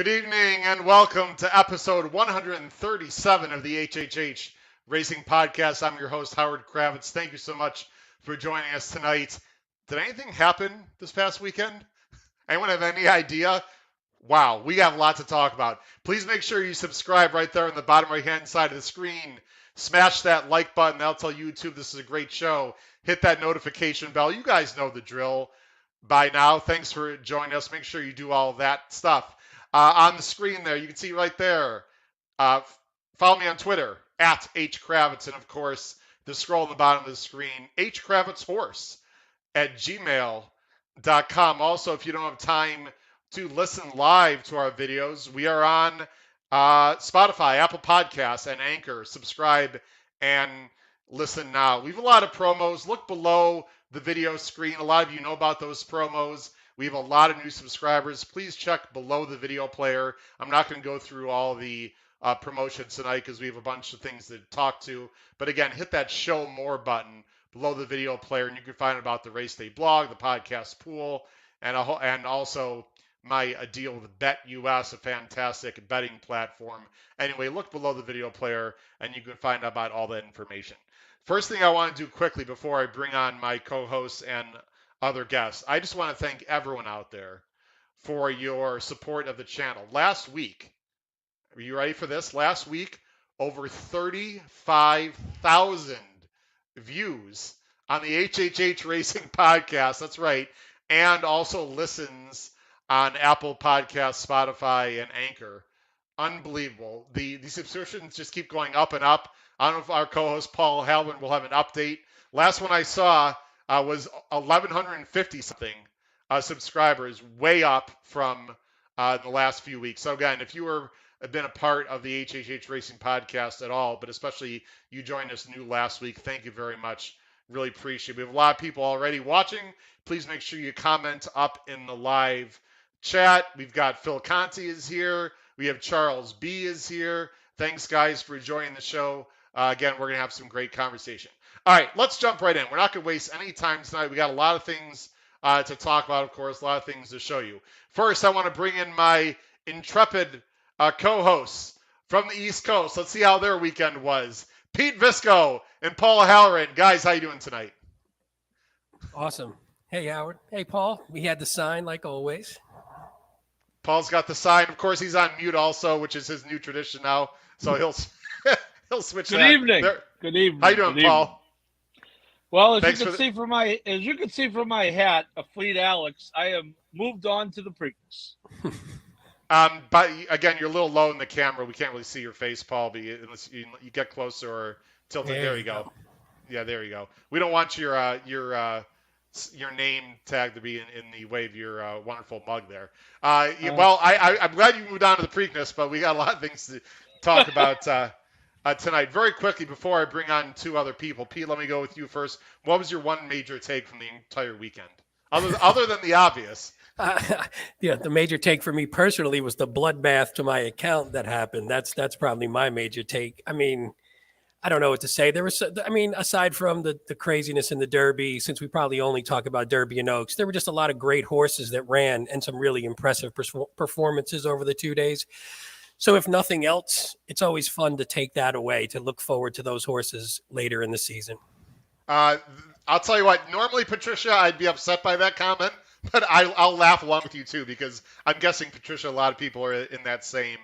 Good evening and welcome to episode 137 of the HHH Racing Podcast. I'm your host, Howard Kravitz. Thank you so much for joining us tonight. Did anything happen this past weekend? Anyone have any idea? Wow, we have a lot to talk about. Please make sure you subscribe right there on the bottom right-hand side of the screen. Smash that like button. That'll tell YouTube this is a great show. Hit that notification bell. You guys know the drill by now. Thanks for joining us. Make sure you do all of that stuff. On the screen there, you can see right there. Follow me on Twitter, at @HKravitz. And, of course, the scroll on the bottom of the screen, hkravitzhorse at gmail.com. Also, if you don't have time to listen live to our videos, we are on Spotify, Apple Podcasts, and Anchor. Subscribe and listen now. We have a lot of promos. Look below the video screen. A lot of you know about those promos. We have a lot of new subscribers. Please check below the video player. I'm not going to go through all the promotions tonight because we have a bunch of things to talk to. But again, hit that show more button below the video player, and you can find about the Race Day blog, the podcast pool, and also my deal with BetUS, a fantastic betting platform. Anyway, look below the video player, and you can find out about all that information. First thing I want to do quickly before I bring on my co-hosts and other guests, I just want to thank everyone out there for your support of the channel. Last week, are you ready for this? Last week, over 35,000 views on the HHH Racing Podcast. That's right. And also listens on Apple Podcasts, Spotify, and Anchor. Unbelievable. The subscriptions just keep going up and up. I don't know if our co-host Paul Halvin will have an update. Last one I saw was 1,150 something subscribers, way up from the last few weeks. So again, if you have been a part of the HHH Racing Podcast at all, but especially you joined us new last week, thank you very much. Really appreciate it. We have a lot of people already watching. Please make sure you comment up in the live chat. We've got Phil Conti is here. We have Charles B is here. Thanks, guys, for joining the show. Again, we're going to have some great conversation. All right, let's jump right in. We're not going to waste any time tonight. We got a lot of things to talk about, of course, a lot of things to show you. First, I want to bring in my intrepid co-hosts from the East Coast. Let's see how their weekend was. Pete Visco and Paul Halloran. Guys, how you doing tonight? Awesome. Hey, Howard. Hey, Paul. We had the sign like always. Paul's got the sign. Of course, he's on mute also, which is his new tradition now. So he'll switch. Good evening. Good evening. How you doing, Paul? Well, as you can see from my hat, a Fleet Alex, I am moved on to the Preakness. But again, you're a little low in the camera. We can't really see your face, Paul. But unless you get closer or tilt it. There you go. Yeah, there you go. We don't want your name tag to be in the way of your wonderful mug there. Well, I'm glad you moved on to the Preakness, but we got a lot of things to talk about tonight. Very quickly, before I bring on two other people, Pete, let me go with you first. What was your one major take from the entire weekend, other than the obvious? The major take for me personally was the bloodbath to my account that happened. That's probably my major take. I mean, I don't know what to say. Aside from the craziness in the Derby, since we probably only talk about Derby and Oaks, there were just a lot of great horses that ran and some really impressive performances over the 2 days. So if nothing else, it's always fun to take that away, to look forward to those horses later in the season. I'll tell you what, normally, Patricia, I'd be upset by that comment, but I'll laugh along with you too, because I'm guessing, Patricia, a lot of people are in that same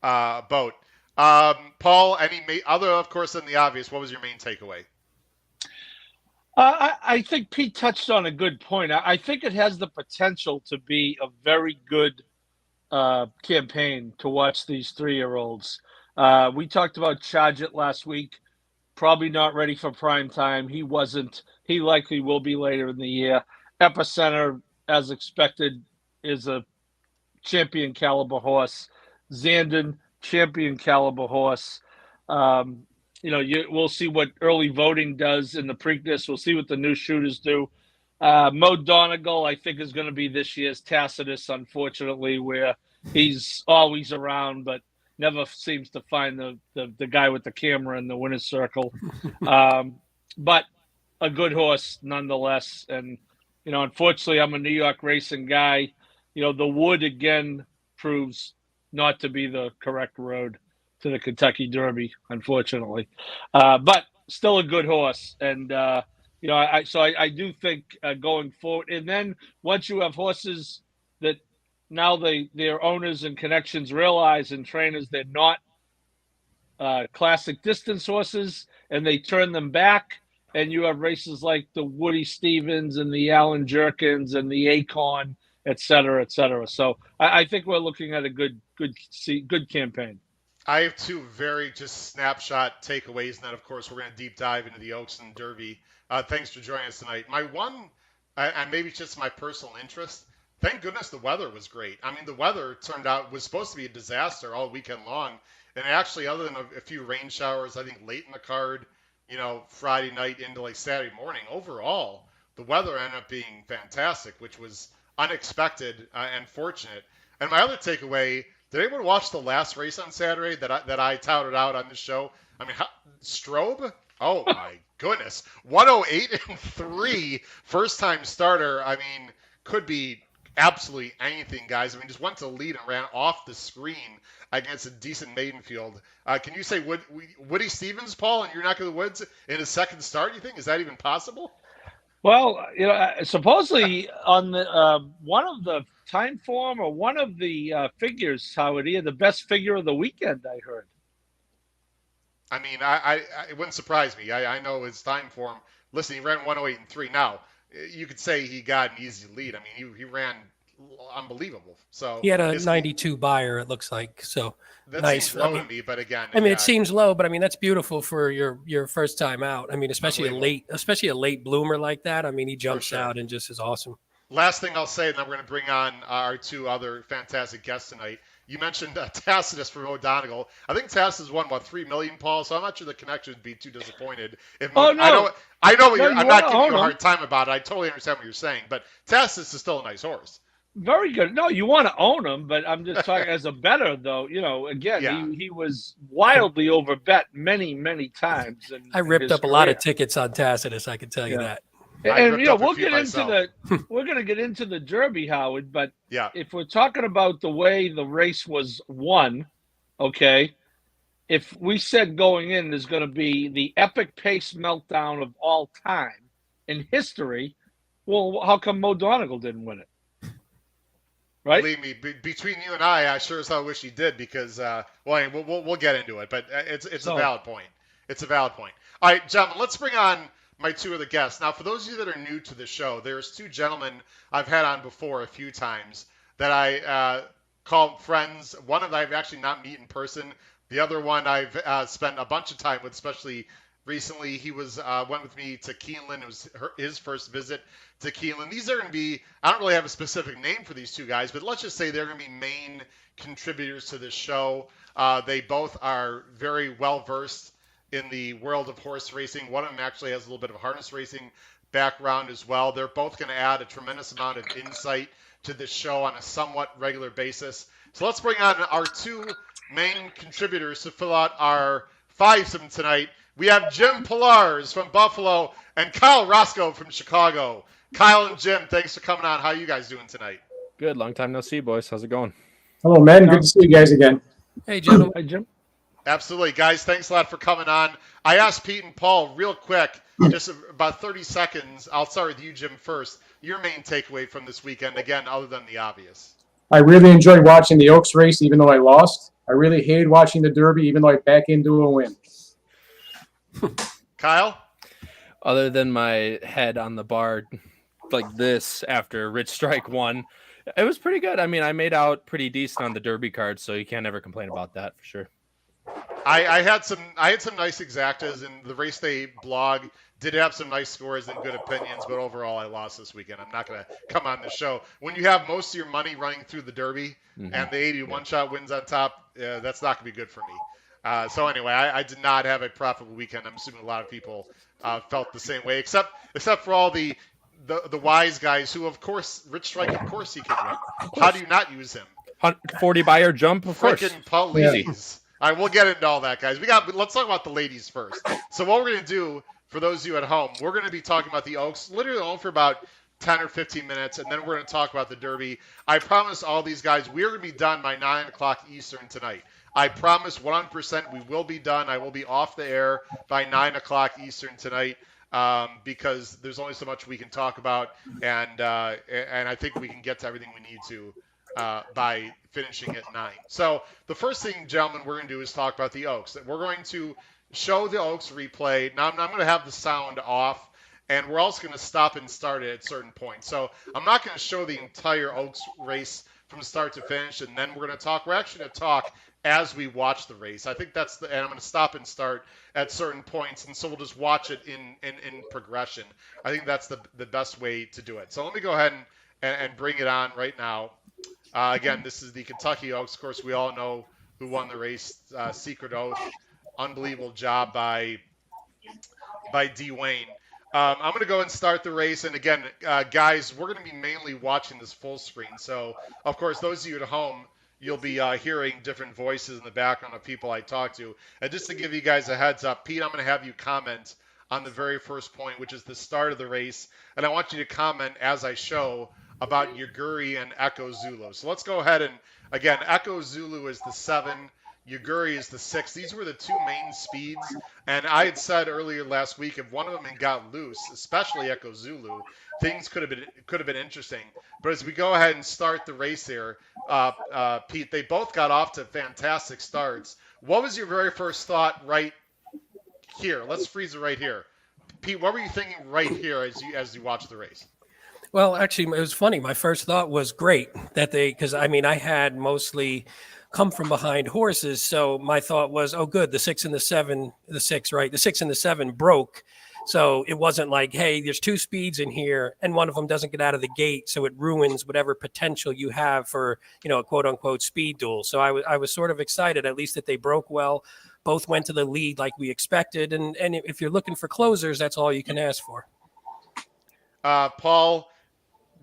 boat. Paul, other, of course, than the obvious, what was your main takeaway? I think Pete touched on a good point. I think it has the potential to be a very good campaign to watch these 3-year-olds. We talked about Charge It last week. Probably not ready for prime time. He wasn't. He likely will be later in the year. Epicenter, as expected, is a champion caliber horse. Zandon, champion caliber horse. We'll see what early voting does in the Preakness. We'll see what the new shooters do. Mo Donegal, I think, is going to be this year's Tacitus, unfortunately, where he's always around, but never seems to find the guy with the camera in the winner's circle. But a good horse nonetheless. And, unfortunately, I'm a New York racing guy. The Wood, again, proves not to be the correct road to the Kentucky Derby, unfortunately. But still a good horse, and I do think going forward, and then once you have horses that now their owners and connections realize and trainers they're not classic distance horses, and they turn them back. And you have races like the Woody Stevens and the Alan Jerkins and the Acorn, et cetera, et cetera. So I think we're looking at a good campaign. I have two very just snapshot takeaways, and then of course we're going to deep dive into the Oaks and Derby. Thanks for joining us tonight. My one, and maybe it's just my personal interest. Thank goodness the weather was great. I mean, the weather turned out was supposed to be a disaster all weekend long, and actually, other than a few rain showers, I think late in the card, Friday night into like Saturday morning, overall the weather ended up being fantastic, which was unexpected and fortunate. And my other takeaway, did anyone watch the last race on Saturday that I touted out on this show? I mean, Strobe? Oh my goodness, 108-3, first time starter. I mean, could be absolutely anything, guys. I mean, just went to the lead and ran off the screen against a decent maiden field. Can you say Woody Stevens, Paul, in You're Not Going to the Woods in his second start? You think is that even possible? Well, supposedly on the one of the time form or one of the figures, Howard, he had the best figure of the weekend, I heard. I mean, it wouldn't surprise me. I know his time form. Listen, he ran 108-3. Now, you could say he got an easy lead. I mean, he ran unbelievable. So he had a 92 buyer, it looks like. So that nice. Seems low to me, but again, I mean, it seems low, but I mean that's beautiful for your first time out. I mean, especially a late bloomer like that. I mean, he jumps out and just is awesome. Last thing I'll say, and then we're going to bring on our two other fantastic guests tonight. You mentioned Tacitus from O'Donegal. I think Tacitus won about $3 million, Paul. So I'm not sure the connection would be too disappointed. No. I know. I'm not giving you a hard time about it. I totally understand what you're saying, but Tacitus is still a nice horse. Very good. No, you want to own him, but I'm just talking as a bettor, though. Again, he was wildly overbet many, many times. And I ripped up a lot of tickets on Tacitus. I can tell you that. And we'll get into we're going to get into the Derby, Howard. But if we're talking about the way the race was won, okay, if we said going in there's going to be the epic pace meltdown of all time in history, well, how come Mo Donegal didn't win it? Right? Believe me, between you and I sure as hell wish he did because, we'll get into it, but it's a valid point. It's a valid point. All right, gentlemen, let's bring on my two other guests. Now, for those of you that are new to the show, there's two gentlemen I've had on before a few times that I call friends. One of them I've actually not met in person. The other one I've spent a bunch of time with, especially recently. He went with me to Keeneland. It was his first visit to Keeneland. These are going to be, I don't really have a specific name for these two guys, but let's just say they're going to be main contributors to this show. They both are very well versed in the world of horse racing. One of them actually has a little bit of a harness racing background as well. They're both going to add a tremendous amount of insight to this show on a somewhat regular basis. So let's bring on our two main contributors to fill out our fivesome tonight. We have Jim Pillars from Buffalo and Kyle Roscoe from Chicago. Kyle and Jim, thanks for coming on. How are you guys doing tonight? Good. Long time no see, boys. How's it going? Hello, man. Good to see you guys again. Hey, gentlemen. Hi, Jim. Absolutely. Guys, thanks a lot for coming on. I asked Pete and Paul real quick, just about 30 seconds. I'll start with you, Jim, first. Your main takeaway from this weekend, again, other than the obvious. I really enjoyed watching the Oaks race, even though I lost. I really hated watching the Derby, even though I backed into a win. Kyle? Other than my head on the bar like this after Rich Strike won, it was pretty good. I mean, I made out pretty decent on the Derby card, so you can't ever complain about that for sure. I had some nice exactas, and the Race Day blog did have some nice scores and good opinions, but overall I lost this weekend. I'm not going to come on the show. When you have most of your money running through the Derby and the 81 shot wins on top, that's not going to be good for me. So anyway, I did not have a profitable weekend. I'm assuming a lot of people felt the same way, except for all the wise guys who, of course, Rich Strike, of course he can win. How do you not use him? 40 buyer jump, of course. Freaking please. All right, we'll get into all that, guys. Let's talk about the ladies first. So what we're going to do, for those of you at home, we're going to be talking about the Oaks, literally only for about 10 or 15 minutes, and then we're going to talk about the Derby. I promise all these guys we're going to be done by 9 o'clock Eastern tonight. I promise 100% we will be done. I will be off the air by 9 o'clock Eastern tonight because there's only so much we can talk about, and I think we can get to everything we need to by finishing at 9. So the first thing, gentlemen, we're going to do is talk about the Oaks. We're going to show the Oaks replay. Now I'm going to have the sound off, and we're also going to stop and start it at certain points. So I'm not going to show the entire Oaks race from start to finish, and then we're going to talk. We're actually going to talk as we watch the race. I think that's and I'm going to stop and start at certain points, and so we'll just watch it in progression. I think that's the best way to do it. So let me go ahead and bring it on right now. Again, this is the Kentucky Oaks. Of course, we all know who won the race. Secret Oath. Unbelievable job by D. Wayne. I'm going to go and start the race. And again, guys, we're going to be mainly watching this full screen. So, of course, those of you at home, you'll be hearing different voices in the background of people I talk to. And just to give you guys a heads up, Pete, I'm going to have you comment on the very first point, which is the start of the race. And I want you to comment as I show about Yaguri and Echo Zulu. So let's go ahead and, again, Echo Zulu is the 7. Yaguri is the 6. These were the two main speeds. And I had said earlier last week, if one of them had got loose, especially Echo Zulu, things could have been interesting. But as we go ahead and start the race here, Pete, they both got off to fantastic starts. What was your very first thought right here? Let's freeze it right here. Pete, what were you thinking right here as you watched the race? Well, actually, it was funny. My first thought was great that because I had mostly come from behind horses. So my thought was, oh, good. The 6 and the 7, the 6, right? The 6 and the 7 broke. So it wasn't like, hey, there's 2 speeds in here and one of them doesn't get out of the gate. So it ruins whatever potential you have for, a quote unquote speed duel. So I was sort of excited, at least that they broke well. Both went to the lead like we expected. And if you're looking for closers, that's all you can ask for. Paul,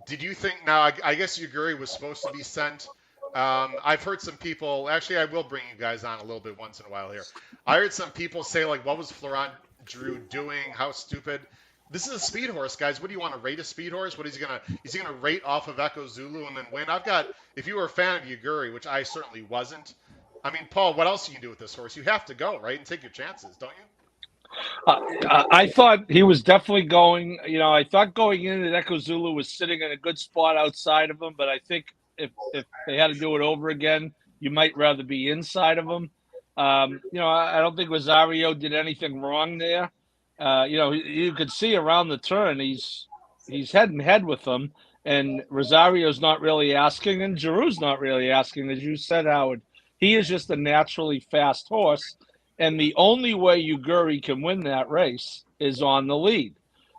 did you think now, I guess Yaguri was supposed to be sent. I've heard some people, actually, I will bring you guys on a little bit once in a while here. I heard some people say, like, what was Florent Drew doing? How stupid. This is a speed horse, guys. What do you want to rate a speed horse? What is he going to rate off of Echo Zulu and then win? If you were a fan of Yaguri, which I certainly wasn't. I mean, Paul, what else do you do with this horse? You have to go, right? And take your chances, don't you? I thought he was definitely going. I thought going in that Echo Zulu was sitting in a good spot outside of him, but I think if they had to do it over again, you might rather be inside of him. I don't think Rosario did anything wrong there. You could see around the turn he's head and head with them, and Rosario's not really asking, and Giroux's not really asking, as you said, Howard. He is just a naturally fast horse. And the only way Yaguri can win that race is on the lead.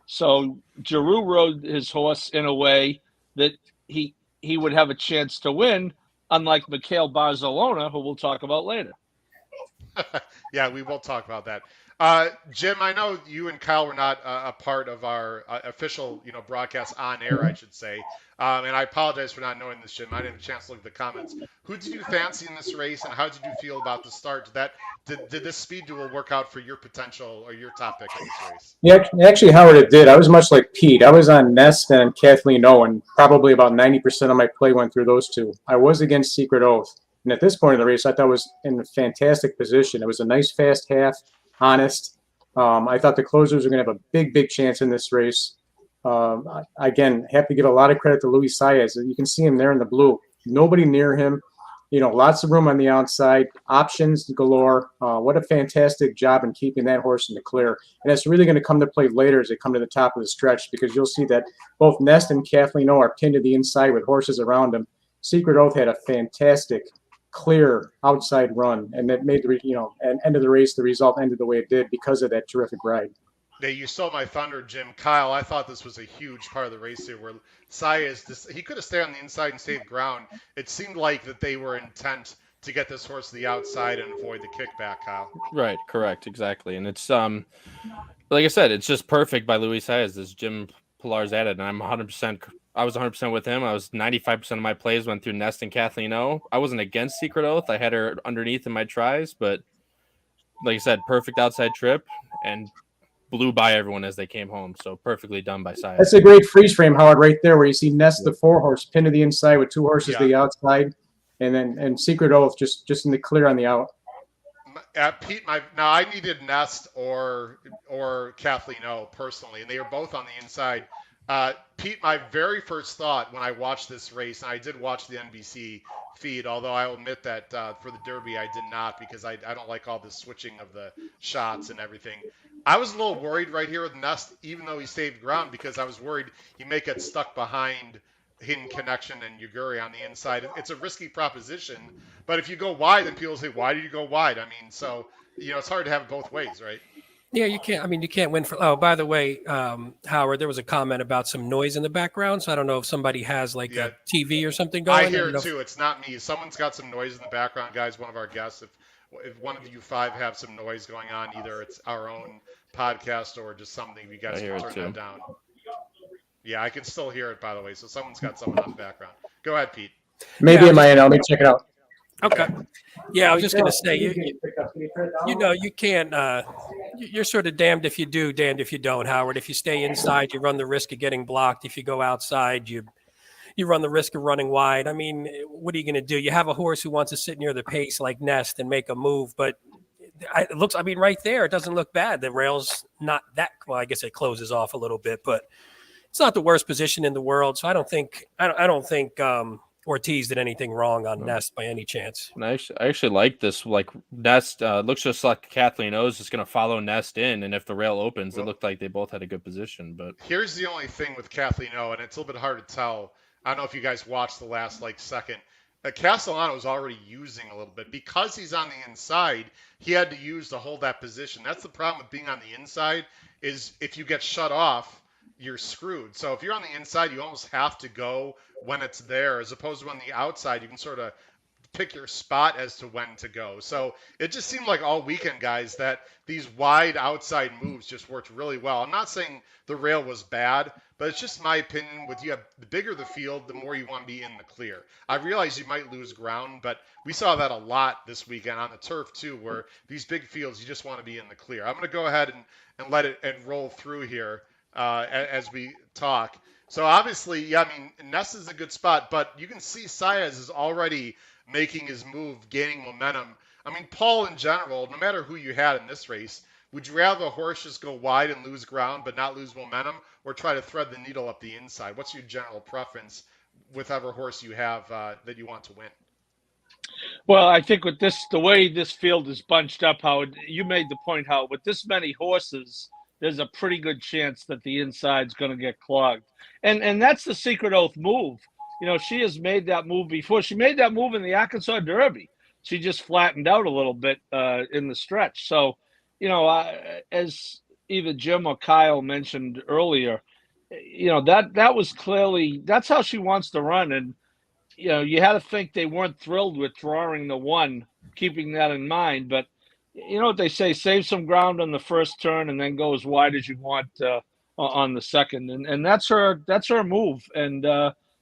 So Giroux rode his horse in a way that he would have a chance to win, unlike Mikhail Barcelona, who we'll talk about later. Yeah, we will talk about that. Jim, I know you and Kyle were not a part of our official, broadcast on air, I should say. And I apologize for not knowing this, Jim. I didn't have a chance to look at the comments. Who did you fancy in this race, and how did you feel about the start? Did this speed duel work out for your potential or your top pick in this race? Yeah, actually, Howard, it did. I was much like Pete. I was on Nest and Kathleen O, and probably about 90% of my play went through those two. I was against Secret Oath. And at this point in the race, I thought I was in a fantastic position. It was a nice fast half, honest. I thought the closers were going to have a big chance in this race. Again, have to give a lot of credit to Luis Saez. You can see him there in the blue. Nobody near him. Lots of room on the outside. Options galore. What a fantastic job in keeping that horse in the clear. And it's really going to come to play later as they come to the top of the stretch, because you'll see that both Nest and Kathleen O are pinned to the inside with horses around them. Secret Oath had a fantastic clear outside run, and that made the end of the race, the result ended the way it did because of that terrific ride. Yeah, you stole my thunder, Jim. Kyle, I thought this was a huge part of the race here where Saez, he could have stayed on the inside and saved ground. It seemed like that they were intent to get this horse to the outside and avoid the kickback, Kyle. Right, correct, exactly. And it's like I said, it's just perfect by Luis Saez, as Jim Pillar's added, and I was 100% with him. I was 95% of my plays went through Nest and Kathleen O. I wasn't against Secret Oath. I had her underneath in my tries, but like I said, perfect outside trip. And blew by everyone as they came home. So perfectly done by Saya. That's a great freeze frame, Howard, right there, where you see Nest, the 4-horse, pinned to the inside with 2 horses to the outside, and Secret Oath just in the clear on the out. Pete, now I needed Nest or Kathleen O personally, and they were both on the inside. Pete, my very first thought when I watched this race, and I did watch the NBC feed, although I'll admit that for the Derby I did not, because I don't like all the switching of the shots and everything. I was a little worried right here with Nest, even though he saved ground, because I was worried he may get stuck behind Hidden Connection and Yuguri on the inside. It's a risky proposition, but if you go wide, then people say, why did you go wide? I mean, so, it's hard to have it both ways, right? Yeah, you can't. I mean, you can't win for. Oh, by the way, Howard, there was a comment about some noise in the background. So I don't know if somebody has like a TV or something going. I hear it too. It's not me. Someone's got some noise in the background, guys. One of our guests. If one of you 5 have some noise going on, either it's our own podcast or just something, you guys can turn that down. Yeah, I can still hear it, by the way. So someone's got someone on the background. Go ahead, Pete. Maybe in my end. Let me check it out. Okay. Yeah, I was just going to say, you can't, you're sort of damned if you do, damned if you don't, Howard. If you stay inside, you run the risk of getting blocked. If you go outside, you run the risk of running wide. I mean, what are you going to do? You have a horse who wants to sit near the pace like Nest and make a move, but it looks, I mean, right there, it doesn't look bad. The rail's not that, well, I guess it closes off a little bit, but it's not the worst position in the world. So I don't think Ortiz did anything wrong on Nest by any chance. And I actually like this. Like Nest looks just like Kathleen O's just going to follow Nest in, and if the rail opens, it looked like they both had a good position. But here's the only thing with Kathleen O, and it's a little bit hard to tell. I don't know if you guys watched the last second. Castellano was already using a little bit because he's on the inside. He had to use to hold that position. That's the problem with being on the inside. Is if you get shut off, you're screwed. So if you're on the inside, you almost have to go when it's there, as opposed to on the outside, you can sort of pick your spot as to when to go. So it just seemed like all weekend, guys, that these wide outside moves just worked really well. I'm not saying the rail was bad, but it's just my opinion. With the bigger the field, the more you want to be in the clear. I realize you might lose ground, but we saw that a lot this weekend on the turf too, where these big fields, you just want to be in the clear. I'm going to go ahead and let it and roll through here as we talk. So obviously, I mean, Ness is a good spot, but you can see Saez is already making his move, gaining momentum. I mean, Paul in general, no matter who you had in this race, would you rather a horse just go wide and lose ground but not lose momentum, or try to thread the needle up the inside? What's your general preference with whatever horse you have that you want to win? Well, I think with the way this field is bunched up, Howard, you made the point, how with this many horses, there's a pretty good chance that the inside's going to get clogged. And that's the Secret Oath move. She has made that move before. She made that move in the Arkansas Derby. She just flattened out a little bit in the stretch. So, as either Jim or Kyle mentioned earlier, that was clearly, that's how she wants to run. And, you had to think they weren't thrilled with drawing the 1, keeping that in mind. But you know what they say, save some ground on the first turn and then go as wide as you want on the second. And that's her move. And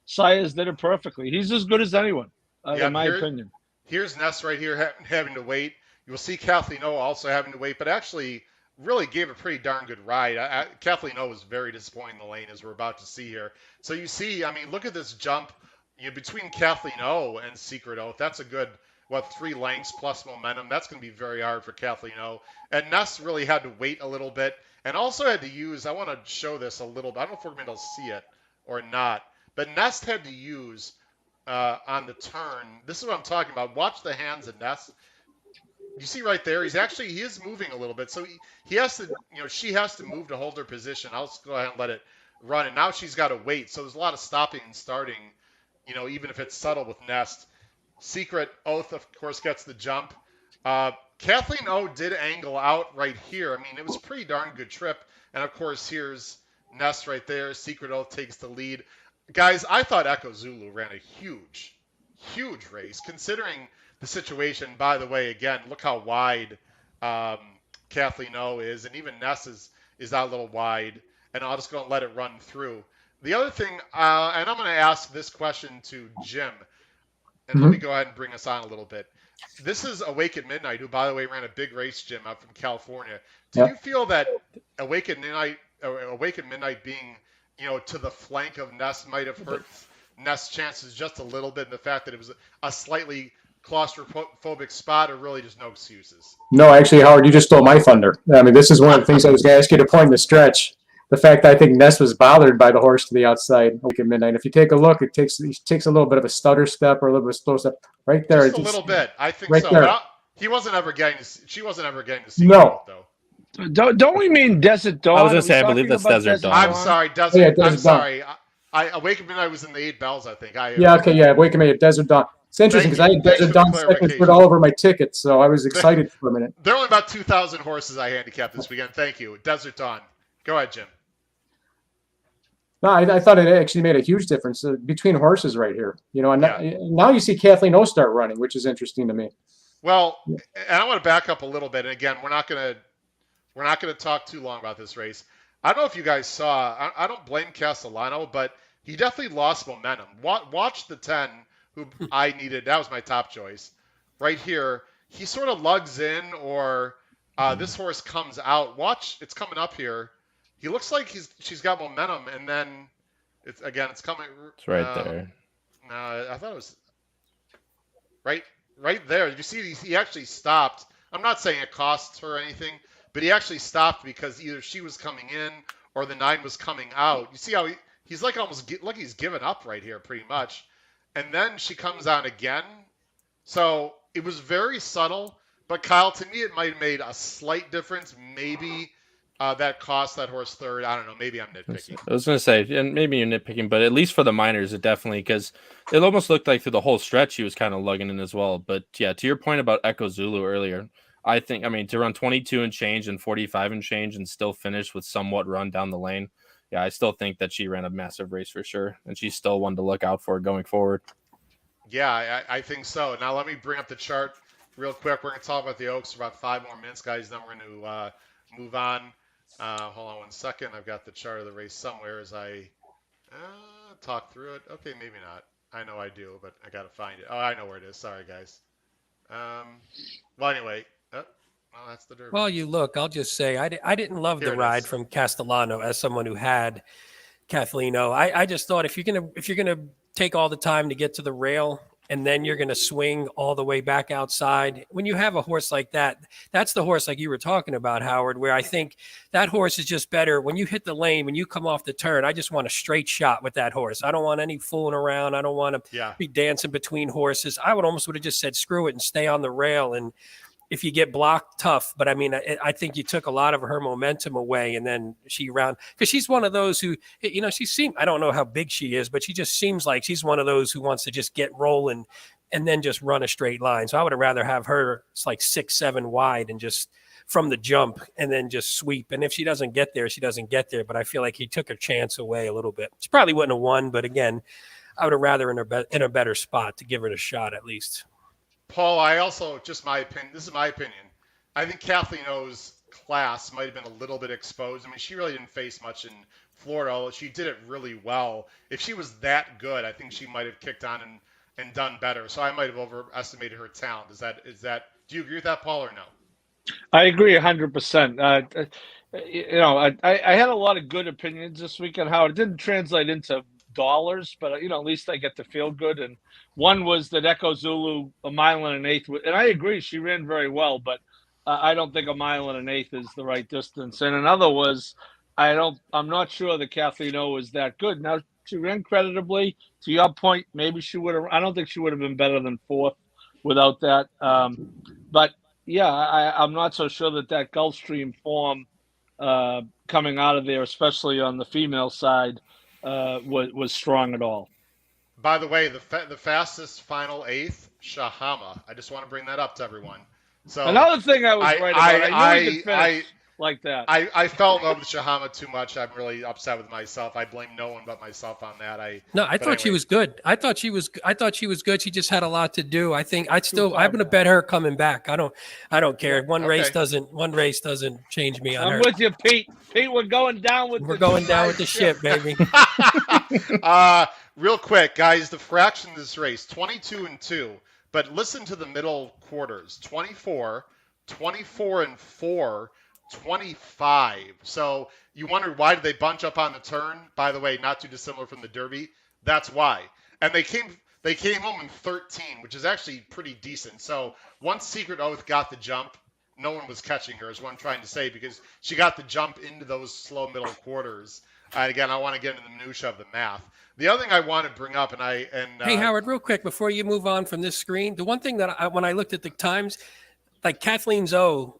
Saez did it perfectly. He's as good as anyone, in my opinion. Here's Ness right here having to wait. You'll see Kathleen O also having to wait, but actually really gave a pretty darn good ride. Kathleen O was very disappointing in the lane, as we're about to see here. So you see, I mean, look at this jump between Kathleen O and Secret Oath. That's a good 3 lengths plus momentum. That's going to be very hard for Kathleen O. And Ness really had to wait a little bit and also had to use, I want to show this a little bit. I don't know if we're going to be able to see it or not, but Ness had to use on the turn. This is what I'm talking about. Watch the hands of Ness. You see right there, he is moving a little bit. So he has to, she has to move to hold her position. I'll just go ahead and let it run. And now she's got to wait. So there's a lot of stopping and starting, even if it's subtle with Nest. Secret Oath, of course, gets the jump. Kathleen O did angle out right here. I mean, it was a pretty darn good trip. And, of course, here's Nest right there. Secret Oath takes the lead. Guys, I thought Echo Zulu ran a huge, huge race, considering the situation. By the way, again, look how wide Kathleen O is. And even Ness is out a little wide. And I'll just go and let it run through. The other thing, and I'm going to ask this question to Jim. And let me go ahead and bring us on a little bit. This is Awake at Midnight, who, by the way, ran a big race, Jim, out from California. Do Yep. you feel that Awake at Midnight being, to the flank of Ness might have hurt Ness' chances just a little bit, in the fact that it was a slightly claustrophobic spot, or really just no excuses? No, actually, Howard, you just stole my thunder. I mean, this is one of the things I was going to ask you to point in the stretch. The fact that I think Ness was bothered by the horse to the outside, Awake at Midnight. If you take a look, he takes a little bit of a stutter step or a little bit of a slow step right there. Just a little bit, I think right so. there. But she wasn't ever getting to see No. it, though. Don't we mean Desert Dawn? I was gonna Are we say, I believe talking that's about Desert Dawn. I'm sorry, Desert. Yeah, Desert I'm Dawn. sorry. Awake at Midnight was in the 8 Bells, I think. Yeah, okay, yeah. Wake at Midnight, Desert Dawn. It's interesting because I had Thanks Desert for the Dawn second clarification. foot all over my ticket, so I was excited for a minute. There are only about 2,000 horses I handicapped this weekend. Thank you. Desert Dawn. Go ahead, Jim. No, I thought it actually made a huge difference between horses right here. And now you see Kathleen O start running, which is interesting to me. Well, and I want to back up a little bit. And again, we're not gonna talk too long about this race. I don't know if you guys saw. I don't blame Castellano, but he definitely lost momentum. Watch the 10, who I needed. That was my top choice. Right here, he sort of lugs in, or this horse comes out. Watch, it's coming up here. He looks like she's got momentum, and then it's coming. It's right there. No, I thought it was right there. You see, he actually stopped. I'm not saying it costs her anything, but he actually stopped because either she was coming in or the 9 was coming out. You see how he's like he's given up right here, pretty much. And then she comes out again. So it was very subtle. But Kyle, to me, it might have made a slight difference. Maybe that cost that horse third. I don't know. Maybe I'm nitpicking. I was going to say, and maybe you're nitpicking, but at least for the minors, it definitely, because it almost looked like through the whole stretch he was kind of lugging in as well. But yeah, to your point about Echo Zulu earlier, I think, to run 22 and change and 45 and change and still finish with somewhat run down the lane, yeah, I still think that she ran a massive race for sure. And she's still one to look out for going forward. Yeah, I think so. Now let me bring up the chart real quick. We're going to talk about the Oaks for about 5 more minutes, guys. Then we're going to move on. Hold on 1 second. I've got the chart of the race somewhere as I talk through it. Okay, maybe not. I know I do, but I got to find it. Oh, I know where it is. Sorry, guys. Well, anyway. That's the Derby. Well, you look, I'll just say I didn't love the ride from Castellano as someone who had Kathleen O. I just thought if you're gonna take all the time to get to the rail and then you're gonna swing all the way back outside, when you have a horse like that, that's the horse like you were talking about, Howard, where I think that horse is just better when you hit the lane, when you come off the turn. I just want a straight shot with that horse. I don't want any fooling around. I don't want to be dancing between horses. I would have just said screw it and stay on the rail. And if you get blocked, tough. But I think you took a lot of her momentum away, and then she ran, because she's one of those who, I don't know how big she is, but she just seems like she's one of those who wants to just get rolling and then just run a straight line. So I would have rather have her, it's like 6-7 wide and just from the jump and then just sweep. And if she doesn't get there, she doesn't get there. But I feel like he took her chance away a little bit. She probably wouldn't have won, but again, I would have rather in a better spot to give her a shot at least. Paul, I also, just my opinion, this is my opinion, I think Kathleen O's class might have been a little bit exposed. She really didn't face much in Florida, although she did it really well. If she was that good, I think she might have kicked on and done better. So I might have overestimated her talent. Is that? Do you agree with that, Paul, or no? I agree 100%. I had a lot of good opinions this weekend. How it didn't translate into dollars, but at least I get to feel good. And one was that Echo Zulu, 1.1 miles, and I agree she ran very well, but I don't think 1.1 miles is the right distance. And another was I'm not sure that Kathleen O was that good. Now she ran creditably. To your point, maybe she would have. I don't think she would have been better than 4th without that. But yeah, I'm not so sure that Gulfstream form coming out of there, especially on the female side, was strong at all. By the way, the fastest final 8th, Shahama. I just want to bring that up to everyone. So another thing I was right about. I knew he could finish like that. I fell in love with Shahama too much. I'm really upset with myself. I blame no one but myself on that. I thought she was good. I thought she was good. She just had a lot to do. I'm going to bet her coming back. I don't care. One race doesn't change me on her. I'm with you, Pete. Pete, we're going down with the ship, baby. Real quick, guys, the fraction of this race, 22-2. But listen to the middle quarters: 24, 24 and 4, 25. So you wondered why did they bunch up on the turn? By the way, not too dissimilar from the Derby. That's why. And they came home in 13, which is actually pretty decent. So once Secret Oath got the jump, no one was catching her, is what I'm trying to say, because she got the jump into those slow middle quarters. Again, I want to get into the minutia of the math. The other thing I want to bring up, Hey, Howard, real quick before you move on from this screen, the one thing that when I looked at the times, like Kathleen Zoe,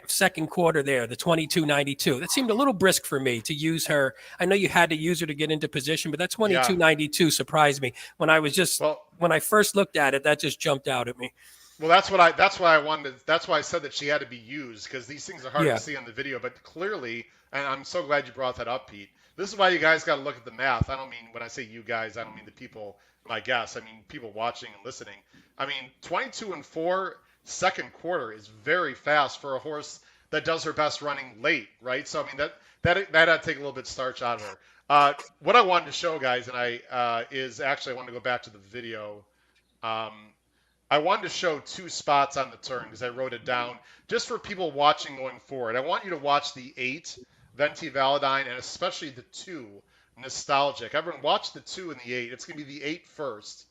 second quarter there, the 22.92, that seemed a little brisk for me to use her. I know you had to use her to get into position, but that 22.92 surprised me when I was when I first looked at it. That just jumped out at me. Well, that's why I wanted. That's why I said that she had to be used, because these things are hard to see on the video. But clearly, and I'm so glad you brought that up, Pete. This is why you guys got to look at the math. I don't mean, when I say you guys, I don't mean the people, my guests. I mean people watching and listening. I mean 22 and 4 second quarter is very fast for a horse that does her best running late, right? So I mean that had to take a little bit of starch out of her. What I wanted to show, guys, and is actually I wanted to go back to the video. I wanted to show two spots on the turn because I wrote it down just for people watching going forward. I want you to watch the 8, Venti Valentine, and especially the 2, Nostalgic. Everyone watch the 2 and the 8. It's going to be the 8 first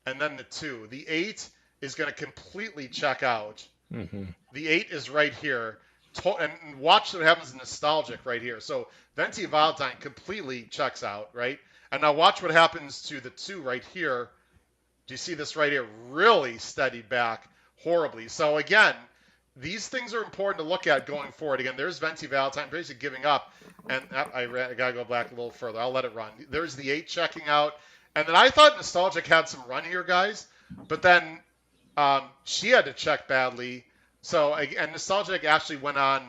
and then the 2. The 8 is going to completely check out. Mm-hmm. The 8 is right here. And watch what happens in Nostalgic right here. So Venti Valentine completely checks out, right? And now watch what happens to the 2 right here. Do you see this right here? Really steadied back horribly. So again, these things are important to look at going forward. Again, there's Venti Valentine basically giving up. And I got to go back a little further. I'll let it run. There's the 8 checking out. And then I thought Nostalgic had some run here, guys. But then she had to check badly. So, and Nostalgic actually went on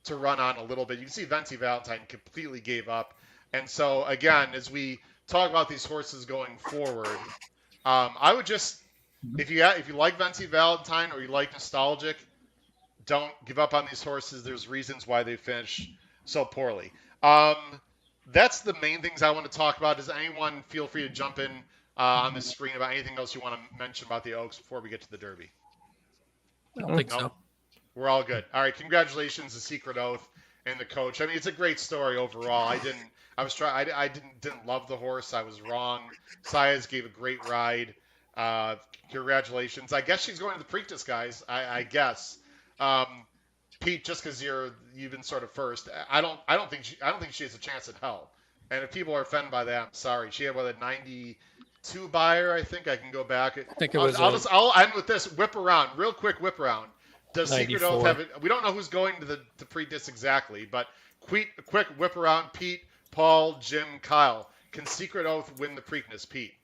to run on a little bit. You can see Venti Valentine completely gave up. And so, again, as we talk about these horses going forward, I would just, if you like Venti Valentine or you like Nostalgic, don't give up on these horses. There's reasons why they finish so poorly. That's the main things I want to talk about. Does anyone feel free to jump in on the screen about anything else you want to mention about the Oaks before we get to the Derby? I don't think so. We're all good. All right, congratulations to Secret Oath and the coach. I mean, it's a great story overall. I didn't love the horse. I was wrong. Saez gave a great ride. Congratulations. I guess she's going to the Preakness, guys. I guess. Pete, just because you've been sort of first, I don't think she has a chance in hell. And if people are offended by that, I'm sorry. She had a 92 buyer. I think I can go back. I think it was. I'll end with this. Whip around, real quick. Whip around. Does 94. Secret Oath have it? We don't know who's going to the Preakness exactly, but quick whip around. Pete, Paul, Jim, Kyle. Can Secret Oath win the Preakness, Pete?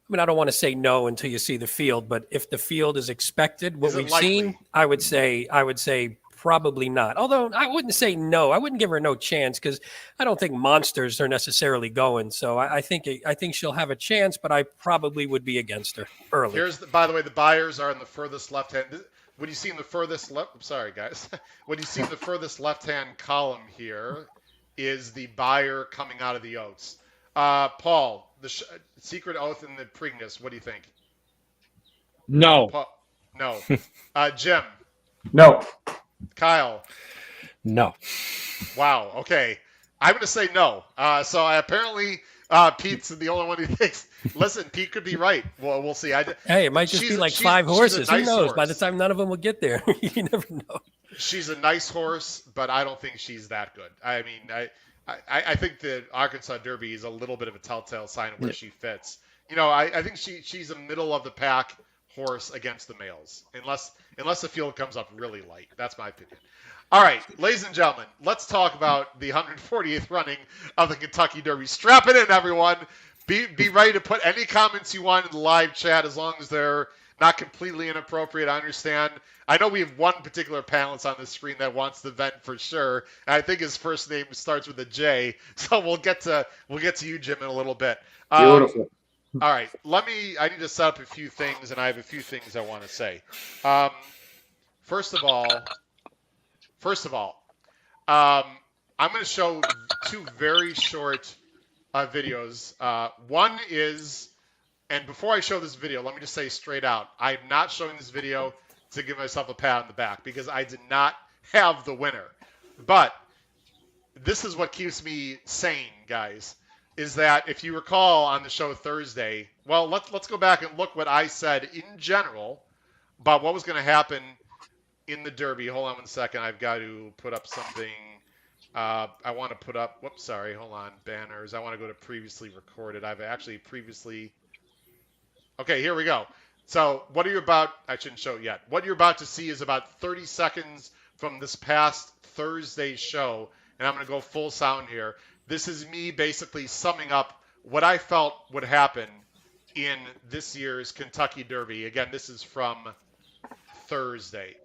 I mean, I don't want to say no until you see the field, but if the field is expected, what we've seen, I would say probably not. Although I wouldn't say no. I wouldn't give her no chance because I don't think monsters are necessarily going. So I think she'll have a chance, but I probably would be against her early. By the way, the buyers are in the furthest left hand. What you see in the furthest left? I'm sorry, guys. What you see in the furthest left-hand column here is the buyer coming out of the Oaks. Paul, the Secret Oath in the Preakness. What do you think? No. No. Jim. No. Kyle. No. Wow. Okay. I'm going to say no. So apparently Pete's the only one who thinks. Listen, Pete could be right. Well, we'll see. Hey, it might just be like 5 horses. Who knows? By the time none of them will get there, you never know. She's a nice horse, but I don't think she's that good. I mean, I think the Arkansas Derby is a little bit of a telltale sign of where she fits. You know, I think she's a middle of the pack horse against the males, unless the field comes up really light. That's my opinion. All right, ladies and gentlemen, let's talk about the 148th running of the Kentucky Derby. Strap it in, everyone. Be ready to put any comments you want in the live chat as long as they're not completely inappropriate. I understand. I know we have one particular panelist on the screen that wants to vent for sure. And I think his first name starts with a J. So we'll get to you, Jim, in a little bit. Beautiful. All right. I need to set up a few things, and I have a few things I want to say. First of all, I'm going to show 2 very short videos. One is And before I show this video, let me just say straight out, I'm not showing this video to give myself a pat on the back because I did not have the winner. But this is what keeps me sane, guys, is that if you recall on the show Thursday, well, let's go back and look what I said in general about what was going to happen in the Derby. Hold on one second. I've got to put up something. I want to put up, whoops, sorry, hold on, banners. I want to go to previously recorded. I've actually previously, okay, here we go. So what are you about, I shouldn't show it yet. What you're about to see is about 30 seconds from this past Thursday show, and I'm going to go full sound here. This is me basically summing up what I felt would happen in this year's Kentucky Derby. Again, this is from Thursday.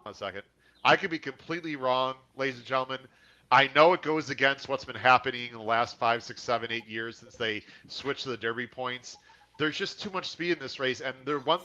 One second. I could be completely wrong, ladies and gentlemen. I know it goes against what's been happening in the last 5, 6, 7, 8 years since they switched to the Derby points. There's just too much speed in this race, and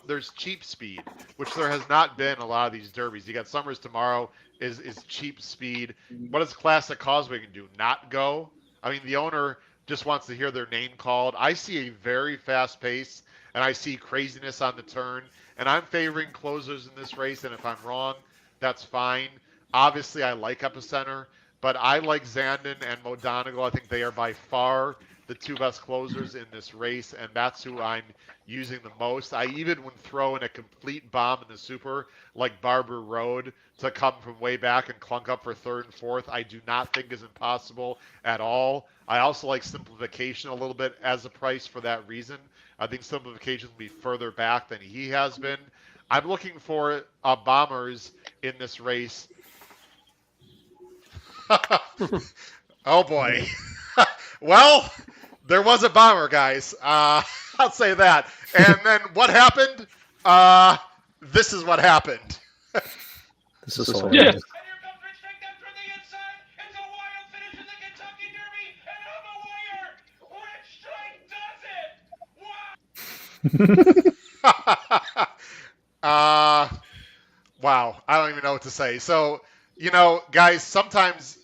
there's cheap speed, which there has not been a lot of these Derbies. You got Summers tomorrow is cheap speed. What does Classic Causeway can do? Not go? I mean, the owner just wants to hear their name called. I see a very fast pace, and I see craziness on the turn, and I'm favoring closers in this race, and if I'm wrong, that's fine. Obviously, I like Epicenter, but I like Zandon and Modonigal. I think they are by far the two best closers in this race, and that's who I'm using the most. I even would throw in a complete bomb in the Super, like Barber Road, to come from way back and clunk up for third and fourth. I do not think is impossible at all. I also like Simplification a little bit as a price for that reason. I think Simplification will be further back than he has been. I'm looking for bombers in this race. Oh boy. Well, there was a bomber, guys. I'll say that. And then what happened? This is what happened. This is hilarious. Yeah. Wow. I don't even know what to say. So, guys, sometimes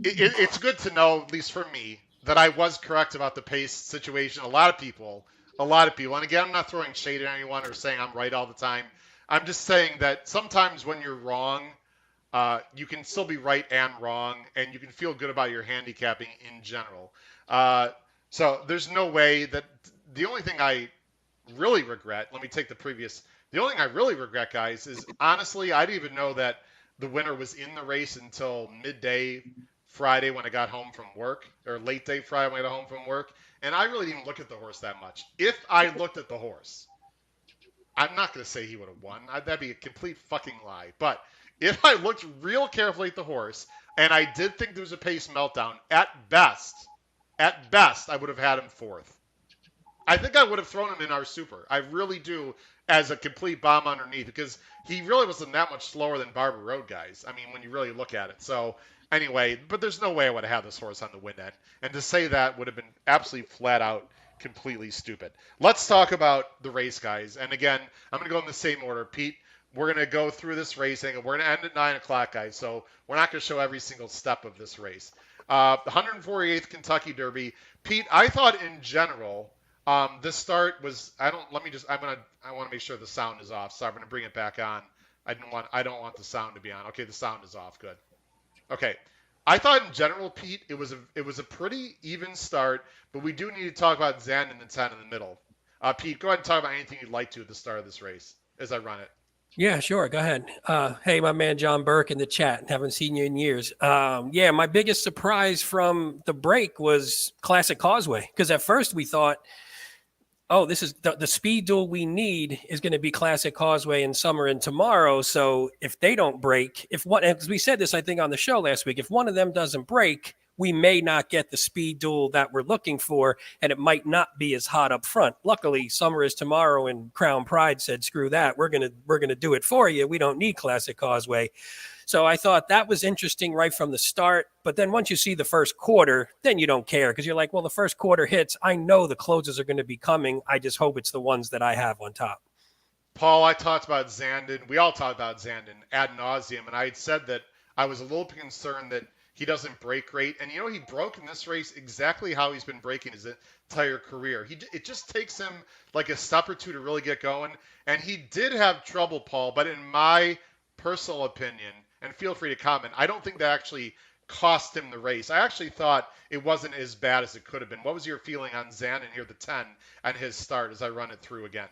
it's good to know, at least for me, that I was correct about the pace situation. A lot of people, and again, I'm not throwing shade at anyone or saying I'm right all the time. I'm just saying that sometimes when you're wrong, you can still be right and wrong, and you can feel good about your handicapping in general. So there's no way that the only thing I really regret, the only thing I really regret, guys, is honestly, I didn't even know that the winner was in the race until midday Friday when I got home from work, or late day Friday when I got home from work, and I really didn't look at the horse that much. If I looked at the horse, I'm not going to say he would have won. That'd be a complete fucking lie. But if I looked real carefully at the horse, and I did think there was a pace meltdown, at best, I would have had him fourth. I think I would have thrown him in our Super. I really do, as a complete bomb underneath, because he really wasn't that much slower than Barber Road, guys. I mean, when you really look at it. So, anyway, but there's no way I would have had this horse on the win end. And to say that would have been absolutely flat out completely stupid. Let's talk about the race, guys. And again, I'm going to go in the same order. Pete, we're going to go through this racing, and we're going to end at 9 o'clock, guys. So we're not going to show every single step of this race. 148th Kentucky Derby. Pete, I thought in general, the start was, I want to make sure the sound is off. So I'm going to bring it back on. I don't want the sound to be on. Okay, the sound is off. Good. Okay. I thought in general, Pete, it was a pretty even start, but we do need to talk about Zandon and 10 in the middle. Pete, go ahead and talk about anything you'd like to at the start of this race as I run it. Yeah, sure. Go ahead. Hey, my man, John Burke in the chat. Haven't seen you in years. Yeah, my biggest surprise from the break was Classic Causeway, because at first we thought, oh, this is the speed duel we need is going to be Classic Causeway and Summer and tomorrow. So if they don't break, because we said this, I think, on the show last week, if one of them doesn't break, we may not get the speed duel that we're looking for, and it might not be as hot up front. Luckily, Summer is tomorrow, and Crown Pride said, screw that. We're gonna do it for you. We don't need Classic Causeway. So I thought that was interesting right from the start. But then once you see the first quarter, then you don't care, because you're like, well, the first quarter hits. I know the closes are going to be coming. I just hope it's the ones that I have on top. Paul, I talked about Zandon. We all talked about Zandon ad nauseum, and I had said that I was a little concerned that He doesn't break great. And he broke in this race exactly how he's been breaking his entire career. It just takes him like a step or two to really get going. And he did have trouble, Paul, but in my personal opinion, and feel free to comment, I don't think that actually cost him the race. I actually thought it wasn't as bad as it could have been. What was your feeling on Zandon here, the 10, and his start as I run it through again?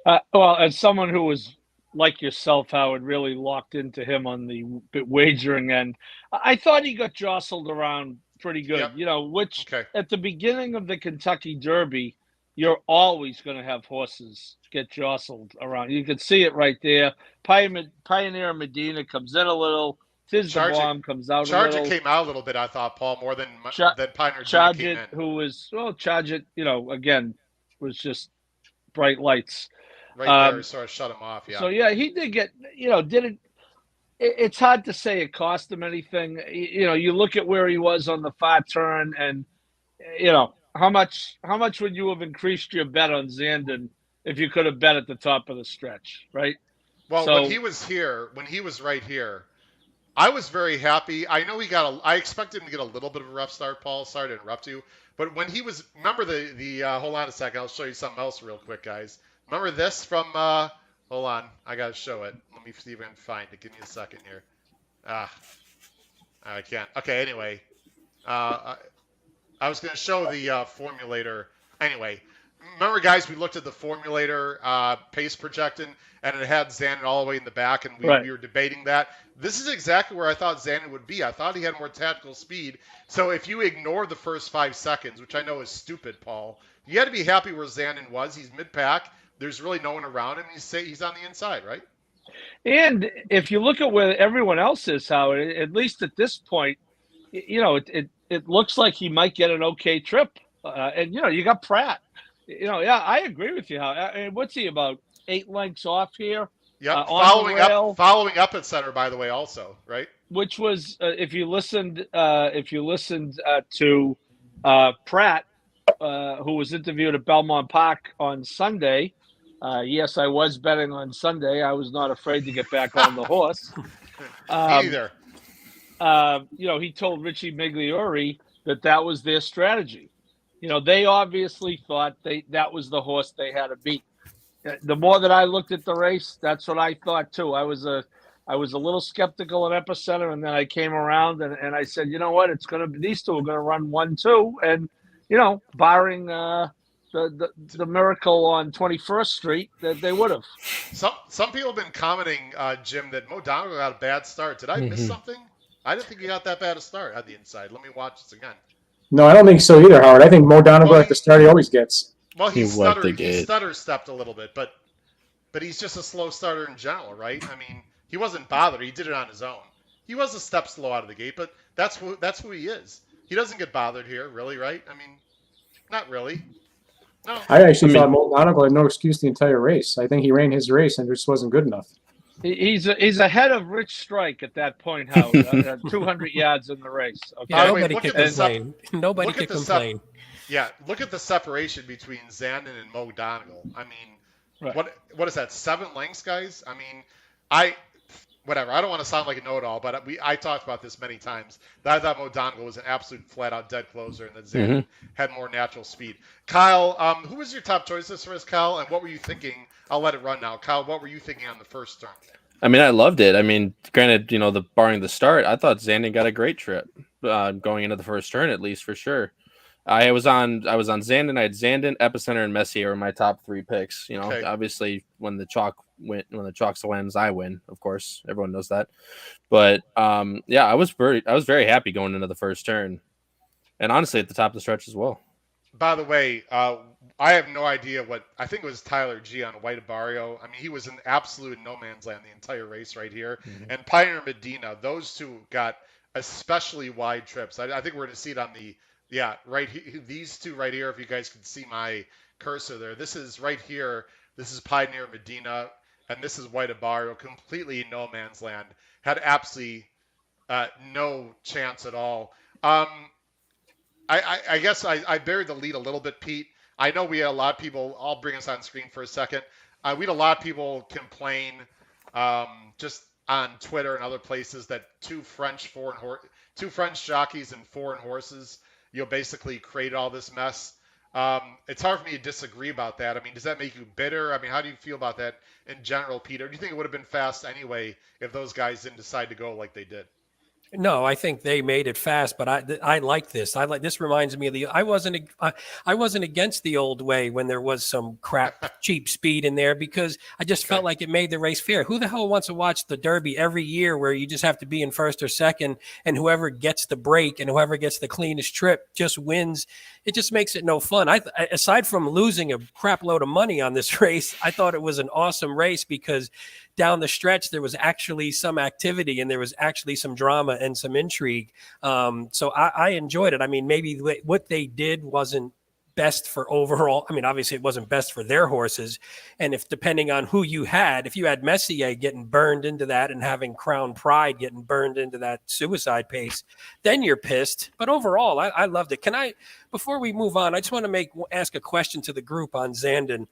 Well, as someone who was like yourself, Howard, really locked into him on the wagering end, I thought he got jostled around pretty good. Yep. Which Okay. at the beginning of the Kentucky Derby, you're always going to have horses get jostled around. You could see it right there. Pioneer Medina comes in a little. Tiz the Bomb comes out a little. Charger came out a little bit, I thought, Paul, more than Pioneer Charge came it, in. who was Charge it, again, was just bright lights. Right there, sort of shut him off. Yeah. So yeah, he did get, did it. It's hard to say it cost him anything. You look at where he was on the far turn, and how much would you have increased your bet on Zandon if you could have bet at the top of the stretch, right? Well, when he was right here, I was very happy. I know I expected him to get a little bit of a rough start, Paul. Sorry to interrupt you. But when he was, remember the hold on a second, I'll show you something else real quick, guys. Remember this from, hold on, I got to show it. Let me see if I can find it. Give me a second here. I can't. Okay, anyway. I was going to show the formulator. Anyway, remember, guys, we looked at the formulator pace projecting, and it had Zandon all the way in the back, and we were debating that. This is exactly where I thought Zandon would be. I thought he had more tactical speed. So if you ignore the first 5 seconds, which I know is stupid, Paul, you had to be happy where Zandon was. He's mid-pack. There's really no one around him. He's on the inside, right? And if you look at where everyone else is, Howard, at least at this point, it looks like he might get an okay trip. And you got Pratt. I agree with you. What's he about 8 lengths off here? Yeah, following up at center, by the way, also, right? Which was if you listened to Pratt, who was interviewed at Belmont Park on Sunday. Yes, I was betting on Sunday. I was not afraid to get back on the horse. Me either. He told Richie Migliore that was their strategy. They obviously thought that was the horse they had to beat. The more that I looked at the race, that's what I thought too. I was a little skeptical at Epicenter, and then I came around and I said, you know what, these two are gonna run 1-2, and barring the miracle on 21st Street, that they would have. Some people have been commenting, Jim, that Mo Donegal got a bad start. Did I miss something? I didn't think he got that bad a start at the inside. Let me watch this again. No, I don't think so either, Howard. I think Mo Donegal at the start he always gets. Well, he stutter stepped a little bit, but he's just a slow starter in general, right? I mean, he wasn't bothered. He did it on his own. He was a step slow out of the gate, but that's who he is. He doesn't get bothered here, really, right? I mean, not really. No. I actually thought Mo Donegal had no excuse the entire race. I think he ran his race and just wasn't good enough. He's ahead of Rich Strike at that point, Howard, 200 yards in the race. Okay? Yeah, nobody can complain. Nobody can complain. Yeah, look at the separation between Zandon and Mo Donegal. I mean, what is that, 7 lengths, guys? I mean, whatever. I don't want to sound like a know-it-all, but I talked about this many times. That I thought Mo Donegal was an absolute flat-out dead closer, and that Zandon had more natural speed. Kyle, who was your top choice this race, Kyle, and what were you thinking? I'll let it run now. Kyle, what were you thinking on the first turn? I mean, I loved it. I mean, granted, barring the start, I thought Zandon got a great trip going into the first turn, at least for sure. I was on Zandon. I had Zandon, Epicenter, and Messier were my top 3 picks. Obviously, when the chalk wins, I win. Of course, everyone knows that. But I was very happy going into the first turn, and honestly, at the top of the stretch as well. By the way, I have no idea I think it was Tyler G on White Barrio. I mean, he was in absolute no man's land the entire race right here. And Pioneer Medina, those two got especially wide trips. I think we're going to see it on right here. These two right here, if you guys can see my cursor there. This is right here. This is Pioneer Medina, and this is White Barrio, completely no man's land. Had absolutely no chance at all. I guess I buried the lead a little bit, Pete. I know we had a lot of people. I'll bring us on screen for a second. We had a lot of people complain just on Twitter and other places that 2 French foreign two French jockeys and foreign horses, basically create all this mess. It's hard for me to disagree about that. I mean, does that make you bitter? I mean, how do you feel about that in general, Peter? Do you think it would have been fast anyway if those guys didn't decide to go like they did? No, I think they made it fast, but I like this. I like this. Reminds me of I wasn't against the old way when there was some crap cheap speed in there, because I just felt like it made the race fair. Who the hell wants to watch the Derby every year where you just have to be in first or second, and whoever gets the break and whoever gets the cleanest trip just wins? It just makes it no fun. Aside from losing a crap load of money on this race, I thought it was an awesome race because down the stretch there was actually some activity and there was actually some drama and some intrigue. So I enjoyed it. I mean, maybe what they did wasn't best for overall. I mean, obviously it wasn't best for their horses. And depending on who you had, if you had Messier getting burned into that and having Crown Pride getting burned into that suicide pace, then you're pissed. But overall, I loved it. Before we move on, I just want to ask a question to the group on Zandon.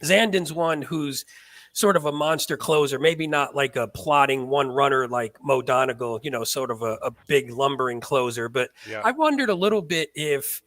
Zandon's one who's sort of a monster closer, maybe not like a plodding one runner like Mo Donegal, sort of a big lumbering closer. But yeah. I wondered a little bit if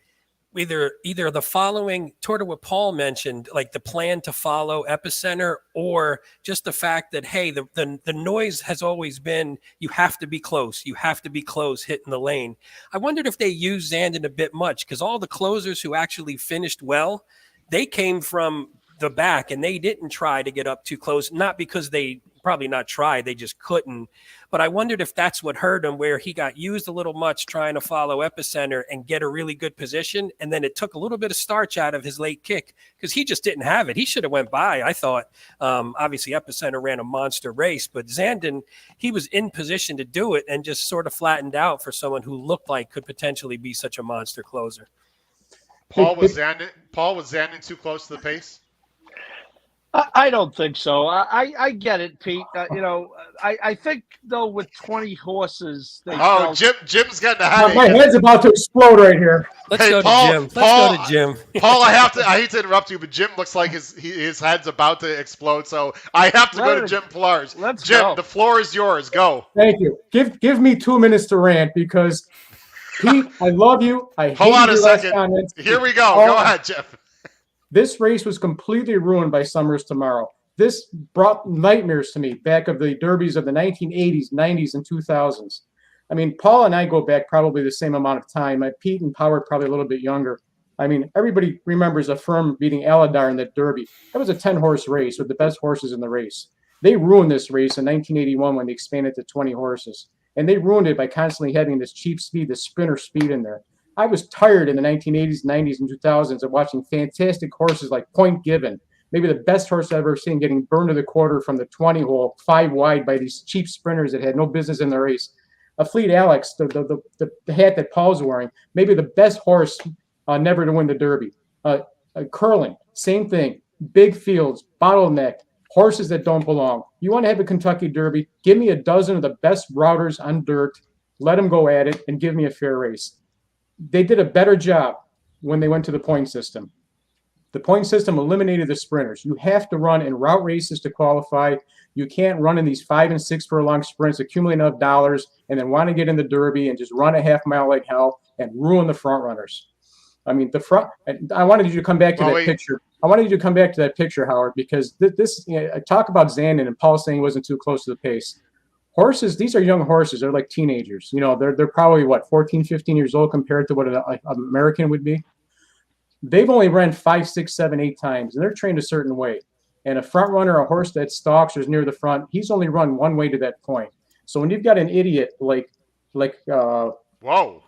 either the following, sort of what Paul mentioned, like the plan to follow Epicenter, or just the fact that, hey, the noise has always been, you have to be close hitting the lane. I wondered if they used Zandon a bit much, because all the closers who actually finished well, they came from the back and they didn't try to get up too close, not because they probably not tried, they just couldn't. But I wondered if that's what hurt him, where he got used a little much trying to follow Epicenter and get a really good position, and then it took a little bit of starch out of his late kick because he just didn't have it. He should have went by, I thought. Obviously Epicenter ran a monster race, but Zandon, he was in position to do it and just sort of flattened out for someone who looked like could potentially be such a monster closer. Paul, was Zandon too close to the pace? I don't think so. I get it, Pete. I think though with 20 horses, Jim's getting a headache. My head's about to explode right here. Let's go to Jim. Paul, I hate to interrupt you, but Jim looks like his head's about to explode, so I have to go to Jim Pilars. Jim, the floor is yours. Go. Thank you. Give me 2 minutes to rant, because Pete, I love you. Hold on a second. Here we go. Go ahead, Jeff. This race was completely ruined by Summers Tomorrow. This brought nightmares to me back of the derbies of the 1980s, 90s, and 2000s. I mean, Paul and I go back probably the same amount of time. Pete and Howard probably a little bit younger. I mean, everybody remembers Affirm beating Aladar in that derby. That was a 10-horse race with the best horses in the race. They ruined this race in 1981 when they expanded to 20 horses. And they ruined it by constantly having this cheap speed, this sprinter speed in there. I was tired in the 1980s, 90s, and 2000s of watching fantastic horses like Point Given, maybe the best horse I've ever seen, getting burned to the quarter from the 20 hole, 5 wide by these cheap sprinters that had no business in the race. A Fleet Alex, the hat that Paul's wearing, maybe the best horse never to win the Derby. Curling, same thing. Big fields, bottleneck, horses that don't belong. You want to have a Kentucky Derby, give me a dozen of the best routers on dirt, let them go at it, and give me a fair race. They did a better job when they went to the point system. The point system eliminated the sprinters. You have to run in route races to qualify. You can't run in these 5 and 6 furlong sprints, accumulate enough dollars, and then want to get in the Derby and just run a half mile like hell and ruin the front runners. I mean, I wanted you to come back to picture. I wanted you to come back to that picture, Howard, because I talk about Zandon and Paul saying he wasn't too close to the pace. Horses, these are young horses. They're like teenagers. They're probably, 14, 15 years old compared to what an American would be. They've only run 5, 6, 7, 8 times, and they're trained a certain way. And a front runner, a horse that stalks or is near the front, he's only run one way to that point. So when you've got an idiot like whoa,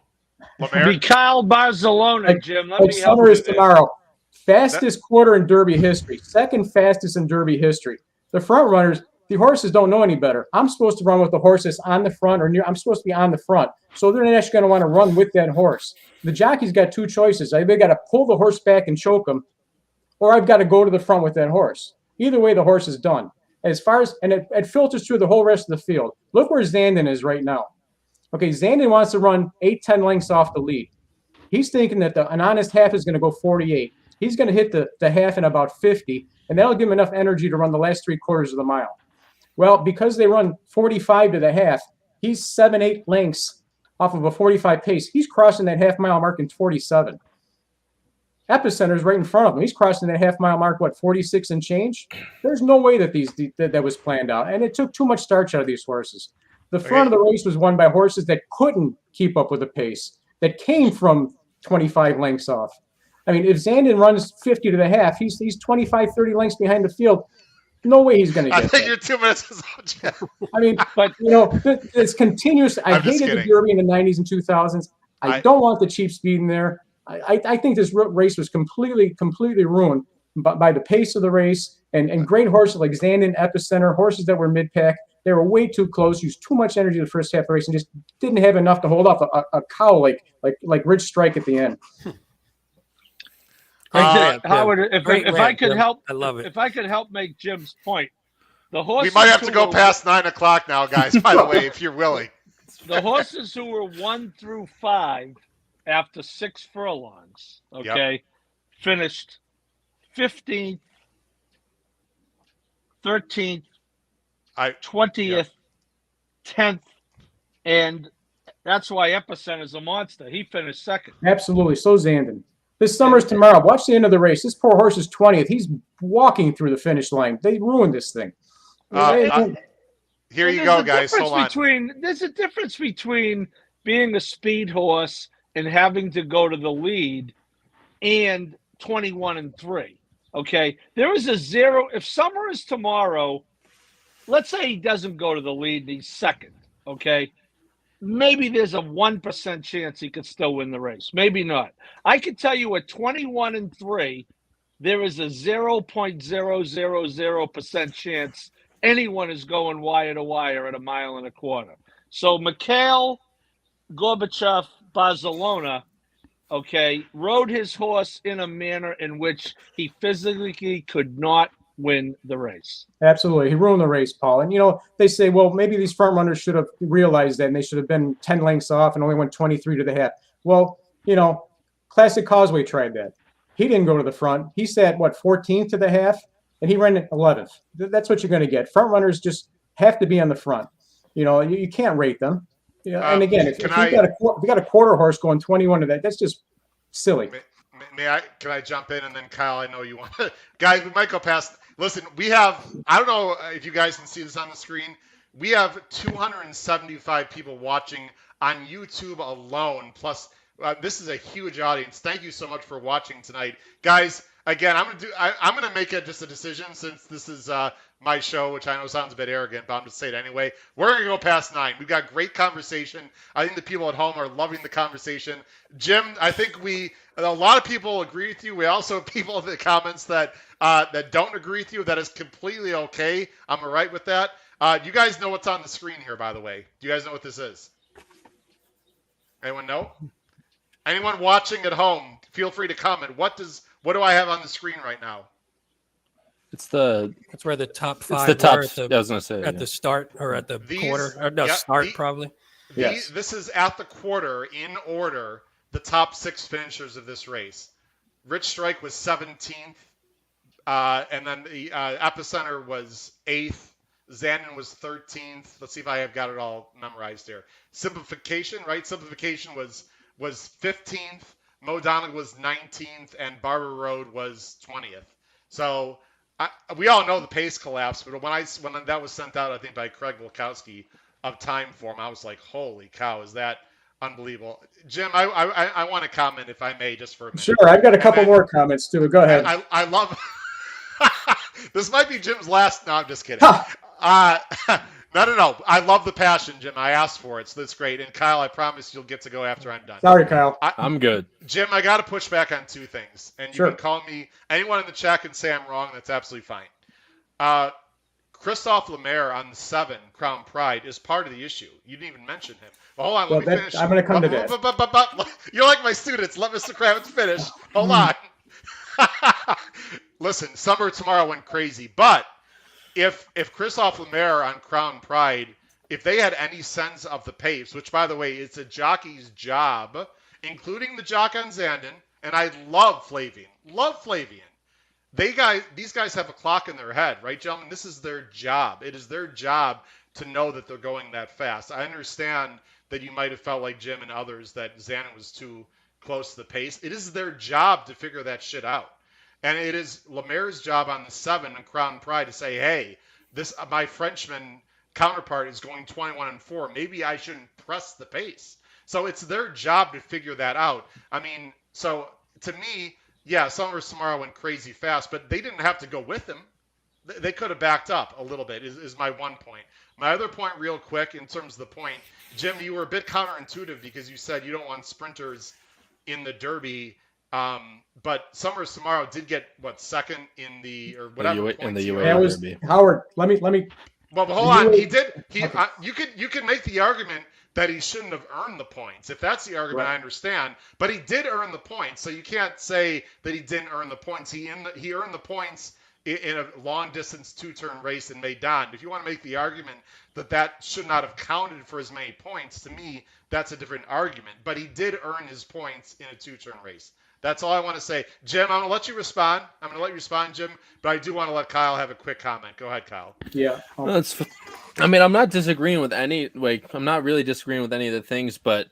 be Kyle Barcelona, Jim. Let me help you tomorrow. Fastest quarter in Derby history, second fastest in Derby history. The front runners, the horses don't know any better. I'm supposed to run with the horse that's on the front or near. I'm supposed to be on the front. So they're actually going to want to run with that horse. The jockey's got 2 choices. I've got to pull the horse back and choke him, or I've got to go to the front with that horse. Either way, the horse is done. And it filters through the whole rest of the field. Look where Zandon is right now. Okay, Zandon wants to run 8, 10 lengths off the lead. He's thinking that an honest half is going to go 48. He's going to hit the half in about 50, and that'll give him enough energy to run the last 3/4 of the mile. Well, because they run 45 to the half, he's 7, 8 lengths off of a 45 pace. He's crossing that half-mile mark in 47. Epicenter's right in front of him. He's crossing that half-mile mark, 46 and change? There's no way that that was planned out. And it took too much starch out of these horses. The front of the race was won by horses that couldn't keep up with the pace, that came from 25 lengths off. I mean, if Zandon runs 50 to the half, he's 25, 30 lengths behind the field. No way he's going to get I think that. your 2 minutes is up, Jeff. I mean, but it's continuous. I hated the Derby in the 90s and 2000s. I don't want the cheap speed in there. I think this race was completely ruined by the pace of the race and great horses like Zandon, Epicenter, horses that were mid-pack. They were way too close, used too much energy the first half of the race, and just didn't have enough to hold off a cow like Rich Strike at the end. Howard, if I could help, I love it. If I could help make Jim's point, the horses we might have to go past 9 o'clock now, guys. By the way, if you're willing, the horses who were 1 through 5 after 6 furlongs, finished 15th, 13th, 20th, 10th, and that's why Epicenter's a monster. He finished second. Absolutely. So Zandon. This summer's tomorrow. Watch the end of the race. This poor horse is 20th. He's walking through the finish line. They ruined this thing. Here you go, guys. Hold on. There's a difference between being a speed horse and having to go to the lead and 21-3. Okay? There is a zero. If Summer is tomorrow, let's say he doesn't go to the lead and he's second. Okay? Maybe there's a 1% chance he could still win the race. Maybe not. I can tell you at 21-3, there is a 0.000% chance anyone is going wire to wire at 1.25 miles. So Mikhail Gorbachev, Barcelona, rode his horse in a manner in which he physically could not win the race. Absolutely. He ruined the race, Paul. And, they say, well, maybe these front runners should have realized that and they should have been 10 lengths off and only went 23 to the half. Well, Classic Causeway tried that. He didn't go to the front. He sat, 14th to the half, and he ran 11th. That's what you're going to get. Front runners just have to be on the front. You can't rate them. And again, if you got a quarter horse going 21 to that, that's just silly. Can I jump in? And then Kyle, I know you want to. Guys, we might go past. Listen, we have, I don't know if you guys can see this on the screen. We have 275 people watching on YouTube alone. Plus, this is a huge audience. Thank you so much for watching tonight. Guys, again, I'm gonna make it just a decision since this is my show, which I know sounds a bit arrogant, but I'm just saying it anyway. We're gonna go past 9. We've got great conversation. I think the people at home are loving the conversation. Jim, I think a lot of people agree with you. We also have people in the comments that don't agree with you. That is completely okay. I'm all right with that. You guys know what's on the screen here, by the way. Do you guys know what this is? Anyone know? Anyone watching at home, feel free to comment. What do I have on the screen right now? It's where the top 5 It's the top. were I was going to say at the start or at the quarter. Or no, probably. Yes. This is at the quarter in order. The top 6 finishers of this race. Rich Strike was 17th, and then the Epicenter was 8th. Zandon was 13th. Let's see if I have got it all memorized here. Simplification, right? Simplification was 15th. Mo Donegal was 19th, and Barber Road was 20th. So we all know the pace collapse, but when that was sent out, I think by Craig Wilkowski of Timeform, I was like, holy cow, is that unbelievable. Jim, I want to comment, if I may, just for a minute. Sure, I've got a couple more comments, too. Go ahead. I love – this might be Jim's last – no, I'm just kidding. No. I love the passion, Jim. I asked for it, so that's great. And Kyle, I promise you'll get to go after I'm done. Sorry, Kyle. I'm good. Jim, I got to push back on 2 things. And you Sure. can call me – anyone in the chat can say I'm wrong. That's absolutely fine. Christophe Lemaire on the 7, Crown Pride, is part of the issue. You didn't even mention him. Well, hold on, let me finish. I'm going to come to that. You're like my students. Let Mr. Kravitz finish. Hold on. Listen, Summer tomorrow went crazy. But if Christophe Lemaire on Crown Pride, if they had any sense of the pace, which, by the way, it's a jockey's job, including the jock on Zandon, and I love Flavian. these guys have a clock in their head, right, gentlemen? This is their job. It is their job to know that they're going that fast. I understand that you might have felt like Jim and others that Zanin was too close to the pace. It is their job to figure that shit out. And it is Lemaire's job on the 7 and Crown Pride to say, hey, this my Frenchman counterpart is going 21-4. Maybe I shouldn't press the pace. So it's their job to figure that out. I mean, so to me, yeah, Summer Samara went crazy fast, but they didn't have to go with him. They could have backed up a little bit, is my one point. My other point, real quick, in terms of the point, Jim, you were a bit counterintuitive because you said you don't want sprinters in the Derby. But Summer Samaro did get second in the or whatever in the UAE Derby. Howard. Let me. Well, but hold on. He did. You could make the argument that he shouldn't have earned the points. If that's the argument, Right. I understand. But he did earn the points, so you can't say that he didn't earn the points. He earned the points in a long distance 2-turn race in Maidan. If you want to make the argument that should not have counted for as many points, to me, that's a different argument. But he did earn his points in a 2-turn race. That's all I want to say. Jim, I'm going to let you respond. Jim, but I do want to let Kyle have a quick comment. Go ahead, Kyle. Yeah. I mean, I'm not disagreeing with I'm not really disagreeing with any of the things, but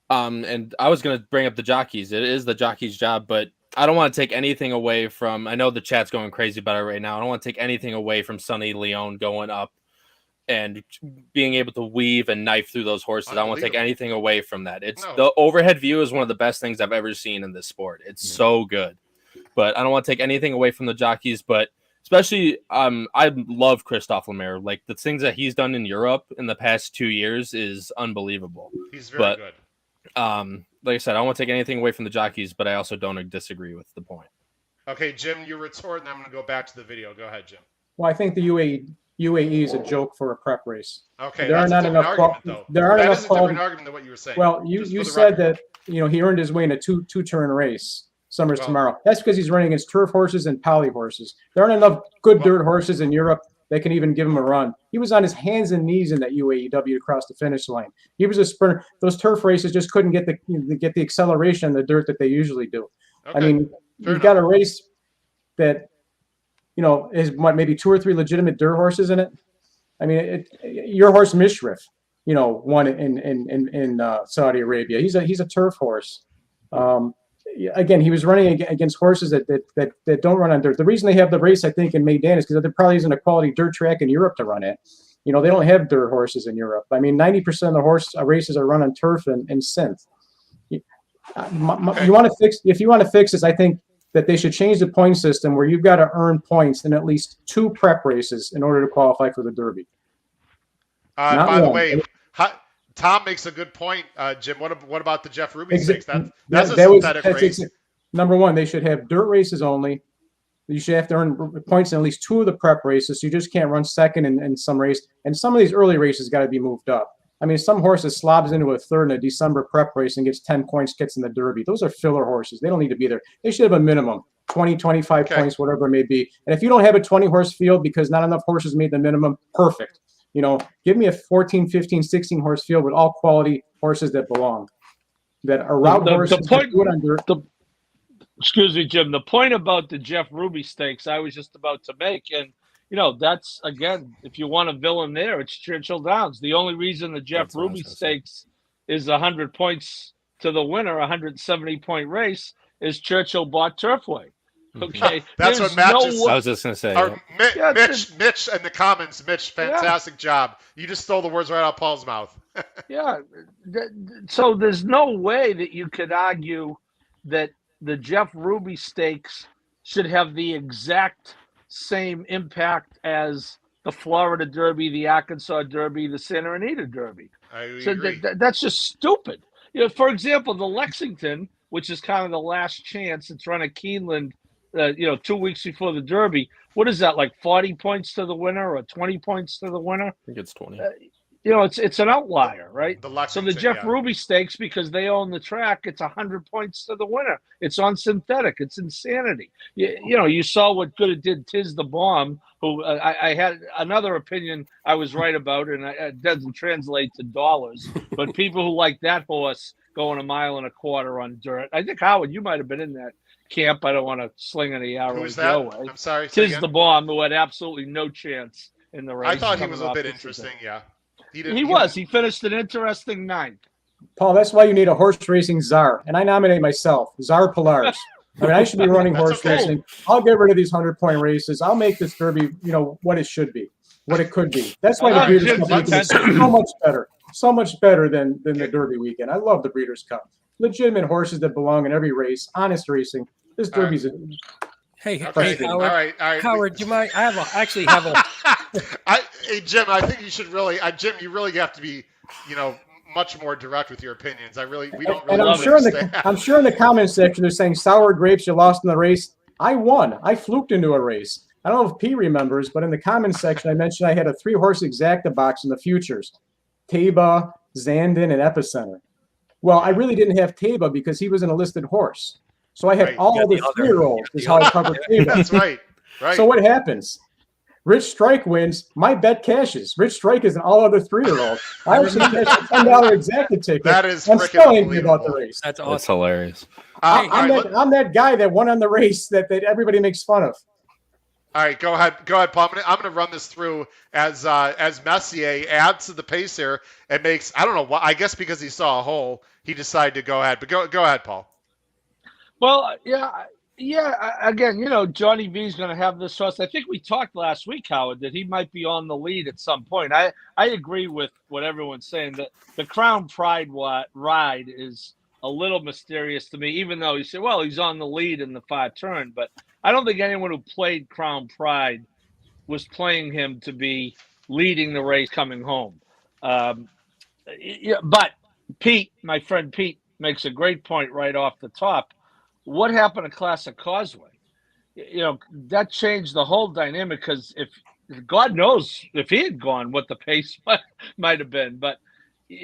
and I was going to bring up the jockeys. It is the jockey's job, but I don't want to take anything away from, I know the chat's going crazy about it right now. I don't want to take anything away from Sonny Leone going up and being able to weave and knife through those horses. I don't want to take anything away from that. The overhead view is one of the best things I've ever seen in this sport. It's so good, but I don't want to take anything away from the jockeys, but especially, I love Christophe Lemaire. Like the things that he's done in Europe in the past 2 years is unbelievable. He's very good. Like I said, I don't want to take anything away from the jockeys, but I also don't disagree with the point. Okay, Jim, you retort, and I'm going to go back to the video. Go ahead, Jim. Well, I think the UAE is a joke for a prep race. Okay, there are not enough argument, though. There aren't that enough is a different argument than what you were saying. Well, you said that he earned his way in a two-turn race. Summers tomorrow. That's because he's running against turf horses and poly horses. There aren't enough good dirt horses in Europe that can even give him a run. He was on his hands and knees in that UAEW across the finish line. He was a sprinter. Those turf races just couldn't get the acceleration in the dirt that they usually do. Okay. I mean, you've got a race that is maybe 2 or 3 legitimate dirt horses in it. I mean, your horse Mishrif, won in Saudi Arabia. He's a turf horse. Again, he was running against horses that don't run on dirt. The reason they have the race, I think, in Maidan is because there probably isn't a quality dirt track in Europe to run at. They don't have dirt horses in Europe. I mean, 90% of the horse races are run on turf and synth. You want to fix? If you want to fix this, I think that they should change the point system where you've got to earn points in at least 2 prep races in order to qualify for the Derby. By the way, Tom makes a good point, Jim. What about the Jeff Ruby stakes? That's a synthetic race. Number one, they should have dirt races only. You should have to earn points in at least 2 of the prep races. So you just can't run second in some race. And some of these early races got to be moved up. I mean, some horses slobs into a third in a December prep race and gets 10 points, gets in the Derby. Those are filler horses. They don't need to be there. They should have a minimum, 20, 25 points, whatever it may be. And if you don't have a 20-horse field because not enough horses made the minimum, perfect. Give me a 14, 15, 16 horse field with all quality horses that belong, that are route horses. Excuse me, Jim. The point about the Jeff Ruby stakes, I was just about to make, and that's again, if you want a villain there, it's Churchill Downs. The only reason the Jeff Ruby stakes is 100 points to the winner, 170-point race, is Churchill bought Turfway. Okay, that's what Matt I was just going to say. Mitch in the comments. Mitch, fantastic job. You just stole the words right out of Paul's mouth. So there's no way that you could argue that the Jeff Ruby stakes should have the exact same impact as the Florida Derby, the Arkansas Derby, the Santa Anita Derby. I agree. That's just stupid. For example, the Lexington, which is kind of the last chance, it's run at Keeneland. 2 weeks before the Derby, what is that, like 40 points to the winner or 20 points to the winner? I think it's 20. It's an outlier, right? So the Jeff Ruby stakes, because they own the track, it's 100 points to the winner. It's on synthetic. It's insanity. You saw what good it did Tiz the Bomb, who I had another opinion I was right about, and it doesn't translate to dollars, but people who like that horse going 1.25 miles on dirt. I think, Howard, you might have been in that camp. I don't want to sling any Who arrows is that? your way. I'm sorry. say Tis again? the Bomb, who had absolutely no chance in the race. I thought he was coming a off bit the interesting. season. Yeah, He was. He finished an interesting ninth. Paul, that's why you need a horse racing czar, and I nominate myself, Czar Pilars. I mean, I should be running That's horse okay. racing. I'll get rid of these 100-point races. I'll make this Derby, what it should be, what it could be. That's why the Breeders' Jim's Cup weekend is intention. so much better than the Derby weekend. I love the Breeders' Cup. Legitimate horses that belong in every race, honest racing. This All right. Derby's Hey, Okay. hey, All Howard. right. Howard, do you mind? Actually have a. Hey, Jim, I think you should really, Jim, you really have to be, much more direct with your opinions. We don't really And understand. I'm sure in the comments section they're saying sour grapes, you lost in the race. I won. I fluked into a race. I don't know if P remembers, but in the comments section I mentioned I had a 3-horse exacta box in the futures. Taba, Zandon, and Epicenter. Well, I really didn't have Taba because he was an enlisted horse. So I had Right. all the 3-year-olds is how I covered Taba. That's right. Right. So what happens? Rich Strike wins. My bet cashes. Rich Strike is an all other 3-year-old. I actually cashed a $10 exacta ticket. That is I'm freaking still angry about the unbelievable. race. That's That's awesome. hilarious. All I'm right, I'm that guy that won on the race that everybody makes fun of. all right, go ahead, Paul. I'm gonna run this through as Messier adds to the pace here. It makes, I don't know why. I guess because he saw a hole, he decided to go ahead. But go ahead, Paul. Well, yeah. Again, Johnny V's going to have this horse. I think we talked last week, Howard, that he might be on the lead at some point. I agree with what everyone's saying, that the Crown Pride ride is a little mysterious to me, even though you say, well, he's on the lead in the far turn. But I don't think anyone who played Crown Pride was playing him to be leading the race coming home. But Pete, my friend Pete, makes a great point right off the top. What happened to Classic Causeway? That changed the whole dynamic, because if God knows if he had gone, what the pace might have been. But,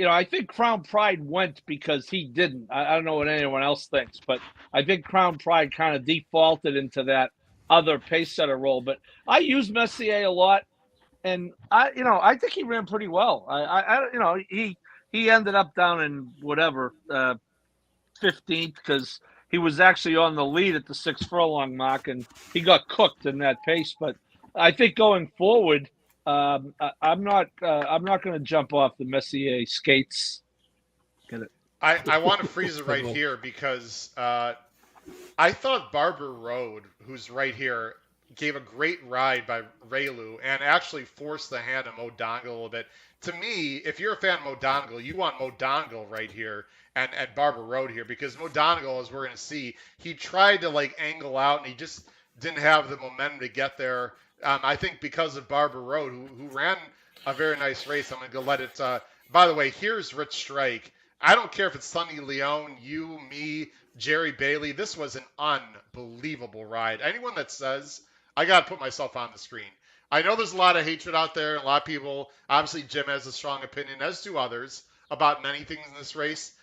I think Crown Pride went because he didn't. I don't know what anyone else thinks, but I think Crown Pride kind of defaulted into that other pace setter role. But I used Messier a lot, and I think he ran pretty well. He ended up down in whatever 15th because he was actually on the lead at the 6 furlong mark, and he got cooked in that pace. But I think going forward, I'm not going to jump off the Messier skates. Get it? I want to freeze it right here because I thought Barber Road, who's right here, gave a great ride by Raylu and actually forced the hand of Mo Dongle a little bit. To me, if you're a fan of Mo Dongle, you want Mo Dongle right here and Barber Road here, because Mo Dongle, as we're going to see, he tried to angle out and he just didn't have the momentum to get there. I think because of Barber Road, who ran a very nice race. I'm going to go let it. By the way, here's Rich Strike. I don't care if it's Sonny Leone, you, me, Jerry Bailey. This was an unbelievable ride. Anyone that says, I got to put myself on the screen. I know there's a lot of hatred out there, and a lot of people, obviously Jim has a strong opinion, as do others, about many things in this race.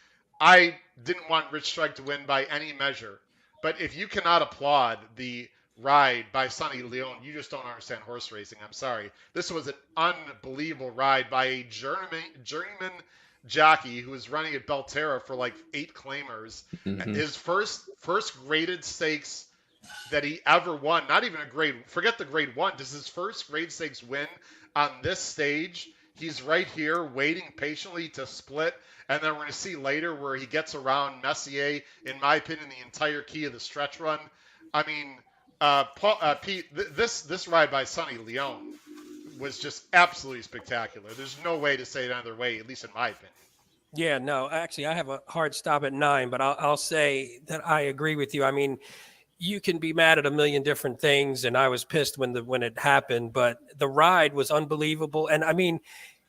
I didn't want Rich Strike to win by any measure. But if you cannot applaud the ride by Sonny Leone, you just don't understand horse racing. I'm sorry. This was an unbelievable ride by a journeyman jockey who was running at Belterra for 8 claimers. Mm-hmm. His first graded stakes that he ever won, not even a grade, forget the grade 1, this is his first grade stakes win on this stage. He's right here waiting patiently to split, and then we're going to see later where he gets around Messier, in my opinion, the entire key of the stretch run. I mean, Pete, this ride by Sonny Leone was just absolutely spectacular. There's no way to say it another way, at least in my opinion. Yeah, no, actually, I have a hard stop at 9, but I'll say that I agree with you. I mean, you can be mad at a million different things, and I was pissed when it happened, but the ride was unbelievable. And I mean,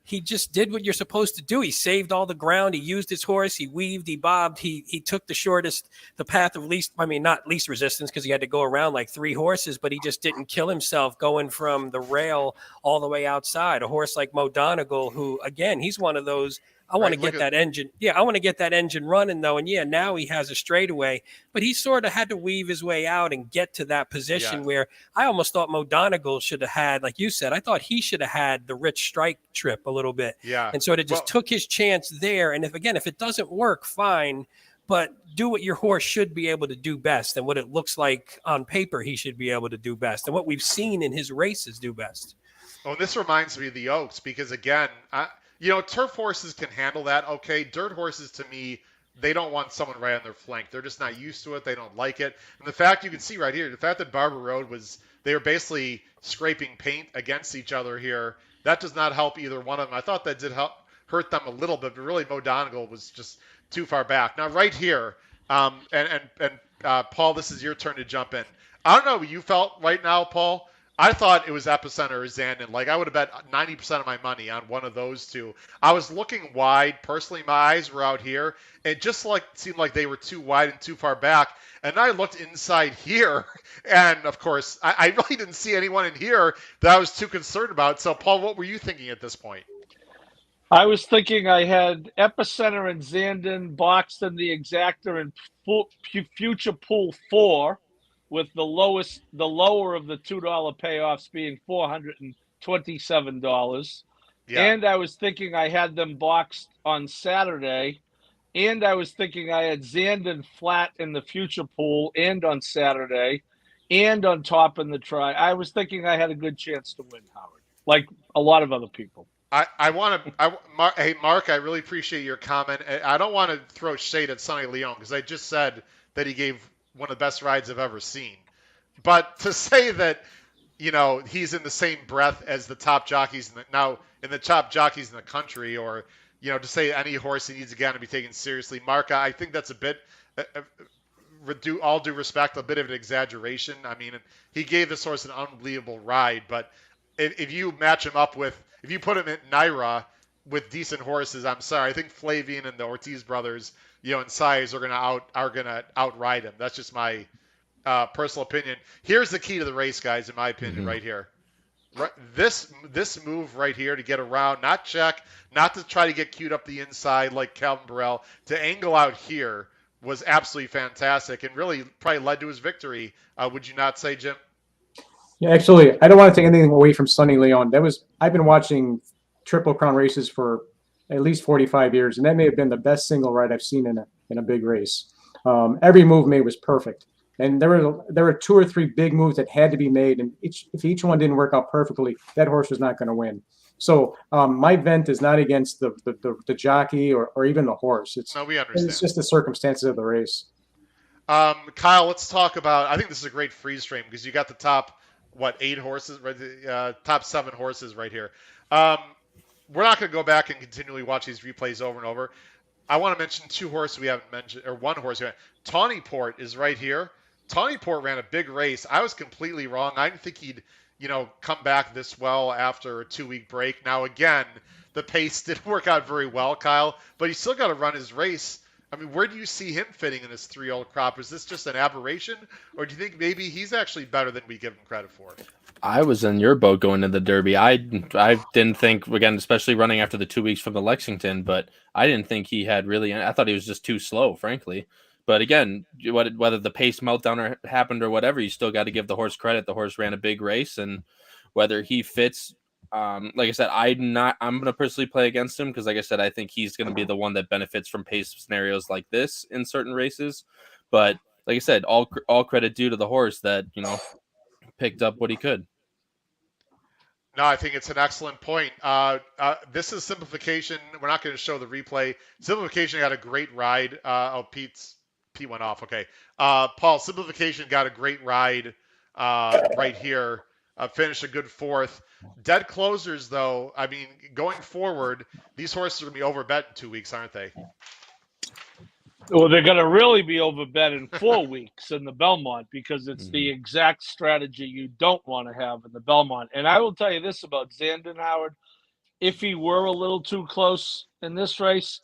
he just did what you're supposed to do. He saved all the ground. He used his horse. He weaved, he bobbed. He took the path of not least resistance, because he had to go around 3 horses, but he just didn't kill himself going from the rail all the way outside. A horse like Mo Donegal, who, again, he's one of those, I want to get that engine. Yeah, I want to get that engine running, though. And yeah, now he has a straightaway, but he sort of had to weave his way out and get to that position where I almost thought Mo Donegal should have had, like you said, I thought he should have had the Rich Strike trip a little bit. Yeah. And sort of just took his chance there. And if it doesn't work, fine. but do what your horse should be able to do best and what it looks like on paper he should be able to do best and what we've seen in his races do best. Oh, this reminds me of the Oaks because, again, turf horses can handle that. Okay, dirt horses, to me, they don't want someone right on their flank. They're just not used to it. They don't like it. And the fact you can see right here, the fact that Barber Road they were basically scraping paint against each other here, that does not help either one of them. I thought that did hurt them a little bit, but really Mo Donegal was just too far back. Now, right here, Paul, this is your turn to jump in. I don't know what you felt right now, Paul. I thought it was Epicenter or Zandon. Like, I would have bet 90% of my money on one of those two. I was looking wide. Personally, my eyes were out here. It just seemed like they were too wide and too far back. And I looked inside here, and of course, I really didn't see anyone in here that I was too concerned about. So, Paul, what were you thinking at this point? I was thinking I had Epicenter and Zandon boxed in the exactor in future pool 4, with the lower of the $2 payoffs being $427. Yeah. And I was thinking I had them boxed on Saturday. And I was thinking I had Zandon flat in the future pool and on Saturday and on top in the try. I was thinking I had a good chance to win, Howard, like a lot of other people. Hey, Mark, I really appreciate your comment. I don't want to throw shade at Sonny Leon because I just said that he gave one of the best rides I've ever seen. But to say that, he's in the same breath as the top jockeys in the top jockeys in the country, or, to say any horse he needs again to be taken seriously, Mark, I think that's a bit, all due respect, a bit of an exaggeration. I mean, he gave this horse an unbelievable ride, but if you match him up if you put him in Naira with decent horses, I'm sorry, I think Flavian and the Ortiz brothers, and size are gonna outride him. That's just my personal opinion. Here's the key to the race, guys, in my opinion, right here. Right, this move right here to get around, not check, not to try to get queued up the inside like Calvin Burrell, to angle out here was absolutely fantastic and really probably led to his victory. Would you not say, Jim? Yeah, actually, I don't want to take anything away from Sonny Leon. I've been watching Triple Crown races for at least 45 years, and that may have been the best single ride I've seen in a big race. Every move made was perfect. And there were 2 or 3 big moves that had to be made, and if each one didn't work out perfectly, that horse was not going to win. So my vent is not against the jockey or even the horse. We understand. It's just the circumstances of the race. Kyle, let's talk about. I think this is a great freeze frame because you got the top 8 horses, right? Top 7 horses right here. We're not going to go back and continually watch these replays over and over. I want to mention 2 horses we haven't mentioned, or 1 horse. Tawny Port is right here. Tawny Port ran a big race. I was completely wrong. I didn't think he'd, come back this well after a 2-week break. Now, again, the pace didn't work out very well, Kyle, but he still got to run his race. I mean, where do you see him fitting in this 3-year-old crop? Is this just an aberration, or do you think maybe he's actually better than we give him credit for? I was in your boat going to the Derby. I didn't think, again, especially running after the 2 weeks from the Lexington, but I didn't think he had really. I thought he was just too slow, frankly. But again, whether the pace meltdown happened or whatever, you still got to give the horse credit. The horse ran a big race, and whether he fits, like I said, I'm going to personally play against him because, like I said, I think he's going to be the one that benefits from pace scenarios like this in certain races. But like I said, all credit due to the horse that picked up what he could. No, I think it's an excellent point. This is Simplification. We're not going to show the replay. Simplification got a great ride. Pete went off. Okay. Paul, Simplification got a great ride right here. Finished a good 4th. Dead Closers, though, I mean, going forward, these horses are going to be overbet in 2 weeks, aren't they? Well, they're going to really be overbet in 4 weeks in the Belmont because it's the exact strategy you don't want to have in the Belmont. And I will tell you this about Zandon, Howard. If he were a little too close in this race,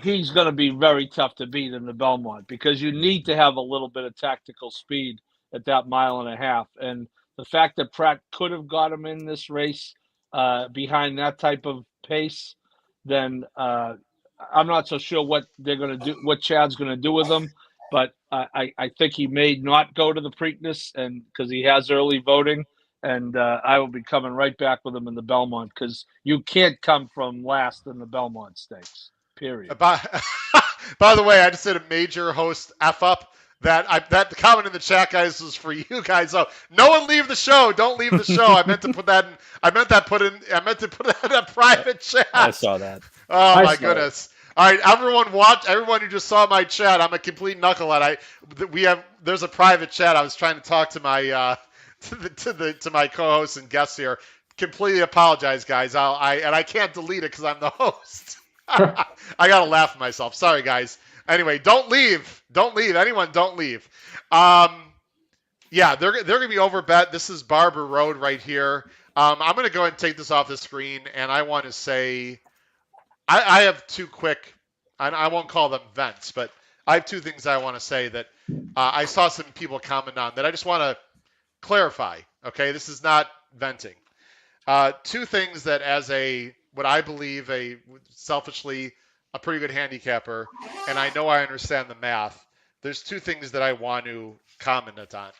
he's going to be very tough to beat in the Belmont because you need to have a little bit of tactical speed at that 1.5 miles. And the fact that Pratt could have got him in this race behind that type of pace, then I'm not so sure what they're going to do, what Chad's going to do with him. But I think he may not go to the Preakness, and because he has early voting, and I will be coming right back with him in the Belmont because you can't come from last in the Belmont Stakes. Period. By the way, I just did a major host F up. That comment in the chat, guys, was for you guys. So no one leave the show. Don't leave the show. I meant to put that in a private chat. I saw that. Oh my goodness. All right, everyone who just saw my chat, I'm a complete knucklehead. There's a private chat. I was trying to talk to my to my co-hosts and guests here. Completely apologize, guys. I can't delete it because I'm the host. I gotta laugh at myself. Sorry, guys. Anyway, don't leave. Don't leave. Anyone, don't leave. Yeah, they're gonna be over bet. This is Barber Road right here. I'm gonna go ahead and take this off the screen, and I want to say, I have two quick. I won't call them vents, but I have two things I want to say that I saw some people comment on that I just want to clarify. Okay, this is not venting. Two things that, as what I believe selfishly a pretty good handicapper, and I know I understand the math. There's two things that I want to comment on.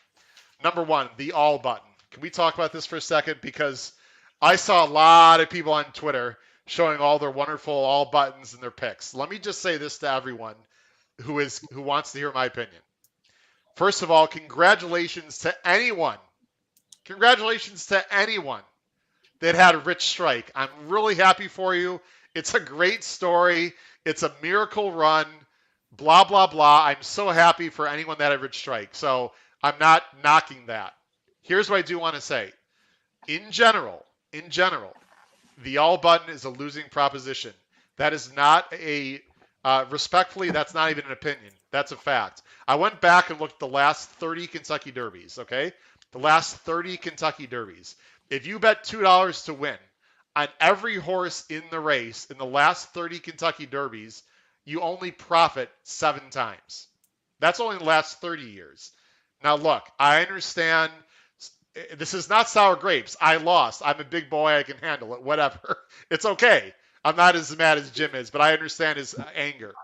Number one, the all button. Can we talk about this for a second? Because I saw a lot of people on Twitter showing all their wonderful all buttons and their picks. Let me just say this to everyone who wants to hear my opinion. First of all, congratulations to anyone that had a rich strike. I'm really happy for you. It's a great story. It's a miracle run. Blah, blah, blah. I'm so happy for anyone that had a rich strike. So I'm not knocking that. Here's what I do want to say. In general, the all button is a losing proposition. That is not respectfully, that's not even an opinion. That's a fact. I went back and looked at the last 30 Kentucky Derbies, okay? The last 30 Kentucky Derbies. If you bet $2 to win on every horse in the race in the last 30 Kentucky Derbies, you only profit 7 times. That's only the last 30 years. Now, look, I understand this is not sour grapes. I lost. I'm a big boy. I can handle it. Whatever. It's okay. I'm not as mad as Jim is, but I understand his anger.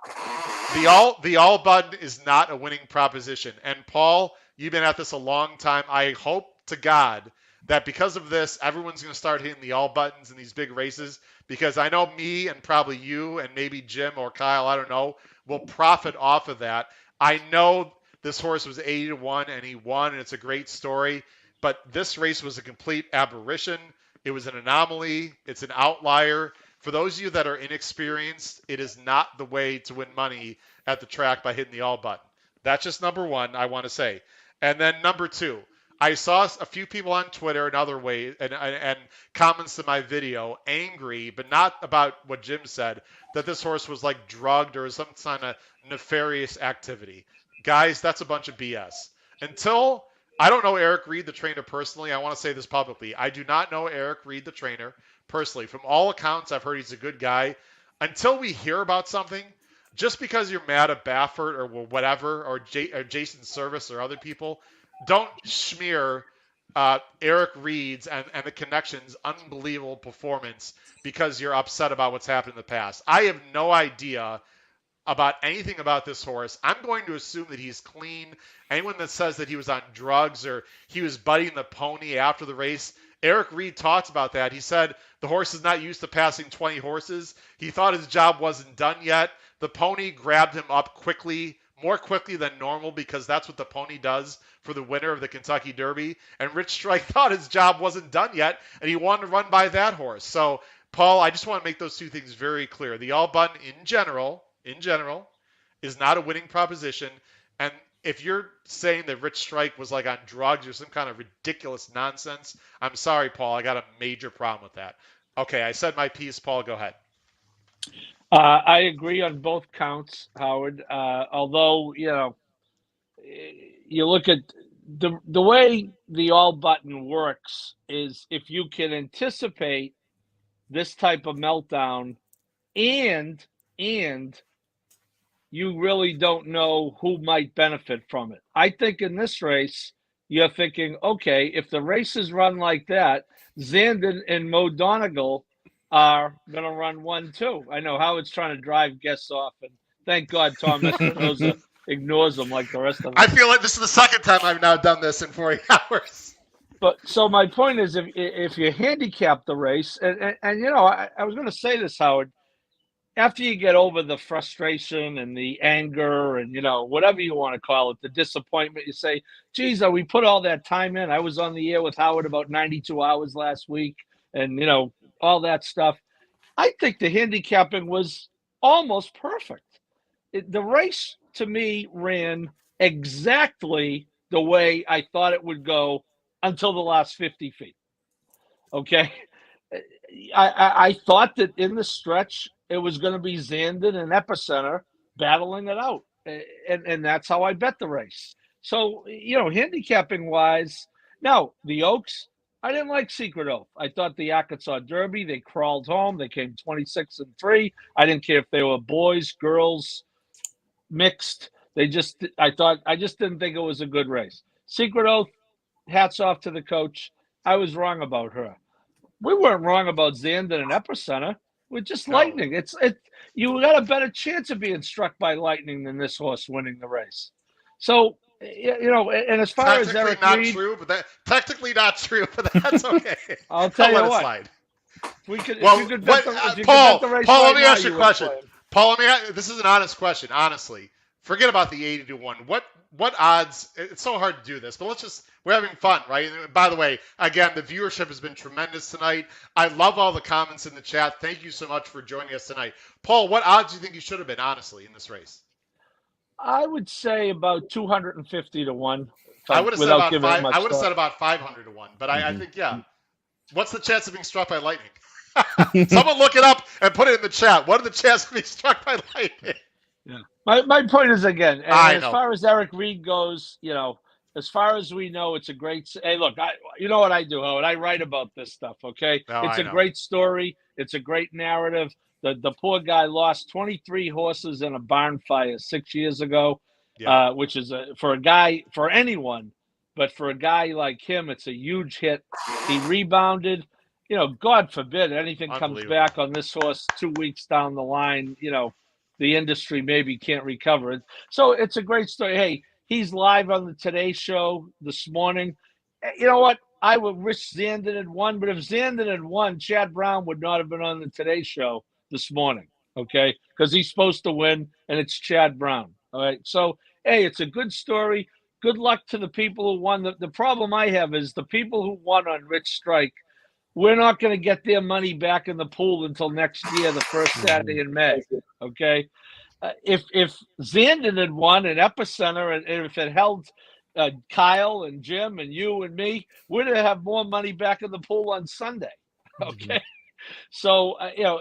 The all button is not a winning proposition. And Paul, you've been at this a long time. I hope to God that because of this, everyone's going to start hitting the all buttons in these big races, because I know me and probably you and maybe Jim or Kyle, I don't know, will profit off of that. I know this horse was 80-1 and he won, and it's a great story, but this race was a complete aberration. It was an anomaly. It's an outlier. For those of you that are inexperienced, it is not the way to win money at the track by hitting the all button. That's just number one, I want to say. And then number two, I saw a few people on Twitter and other ways and comments to my video angry, but not about what Jim said, that this horse was like drugged or some kind of nefarious activity. Guys, that's a bunch of BS. Until I don't know Eric Reed, the trainer, personally. I want to say this publicly. I do not know Eric Reed, the trainer, personally. From all accounts, I've heard he's a good guy. Until we hear about something, just because you're mad at Baffert or whatever, or Jason Service or other people, don't smear Eric Reed's and the Connections' unbelievable performance because you're upset about what's happened in the past. I have no idea about anything about this horse. I'm going to assume that he's clean. Anyone that says that he was on drugs or he was biting the pony after the race, Eric Reed talked about that. He said the horse is not used to passing 20 horses. He thought his job wasn't done yet. The pony grabbed him up quickly, more quickly than normal, because that's what the pony does for the winner of the Kentucky Derby. And Rich Strike thought his job wasn't done yet, and he wanted to run by that horse. So, Paul, I just want to make those two things very clear. The all button in general, is not a winning proposition. And if you're saying that Rich Strike was like on drugs or some kind of ridiculous nonsense, I'm sorry, Paul. I got a major problem with that. Okay, I said my piece. Paul, go ahead. I agree on both counts, Howard. Although, you look at the way the all button works is if you can anticipate this type of meltdown and you really don't know who might benefit from it. I think in this race, you're thinking, okay, if the races run like that, Zandon and Mo Donegal are going to run 1-2. I know Howard's trying to drive guests off, and thank God Tom Espinosa ignores them like the rest of us. I feel like this is the second time I've now done this in 48 hours. But so my point is, if you handicap the race, and I was going to say this, Howard, after you get over the frustration and the anger and, whatever you want to call it, the disappointment, you say, geez, we put all that time in. I was on the air with Howard about 92 hours last week and, all that stuff. I think the handicapping was almost perfect. The race, to me, ran exactly the way I thought it would go until the last 50 feet. Okay? I thought that in the stretch, it was going to be Zandon and Epicenter battling it out. And that's how I bet the race. So, handicapping-wise, now, the Oaks, I didn't like Secret Oath. I thought the Arkansas Derby, they crawled home. They came 26-3. I didn't care if they were boys, girls, mixed. I just didn't think it was a good race. Secret Oath, hats off to the coach. I was wrong about her. We weren't wrong about Zandon and Epicenter. We're just lightning. You got a better chance of being struck by lightning than this horse winning the race. So, and as far as Eric Reed, technically not true, but that's okay. I'll tell you what. Slide. Paul, let me ask you a question. Paul, this is an honest question. Honestly, forget about the 80-1. What odds? It's so hard to do this, but we're having fun, right? And by the way, again, the viewership has been tremendous tonight. I love all the comments in the chat. Thank you so much for joining us tonight. Paul, what odds do you think you should have been, honestly, in this race? I would say about 250-1. I would have said about 500-1, but I think, yeah. What's the chance of being struck by lightning? Someone look it up and put it in the chat. What are the chances of being struck by lightning? Yeah. My point is, again, as far as Eric Reed goes, as far as we know, it's a great. Hey, look, you know what I do, Howard? I write about this stuff. Okay, it's a great story. It's a great narrative. The poor guy lost 23 horses in a barn fire 6 years ago, which is for anyone, but for a guy like him, it's a huge hit. He rebounded. God forbid anything comes back on this horse 2 weeks down the line. The industry maybe can't recover it. So it's a great story. Hey, he's live on the Today Show this morning. You know what? I would wish Zandon had won, but if Zandon had won, Chad Brown would not have been on the Today Show this morning, okay? Because he's supposed to win, and it's Chad Brown, all right? So, hey, it's a good story. Good luck to the people who won. The problem I have is the people who won on Rich Strike, we're not going to get their money back in the pool until next year, the first Saturday in May, okay? If Zandon had won an Epicenter, and if it held Kyle and Jim and you and me, we'd have more money back in the pool on Sunday, okay? So,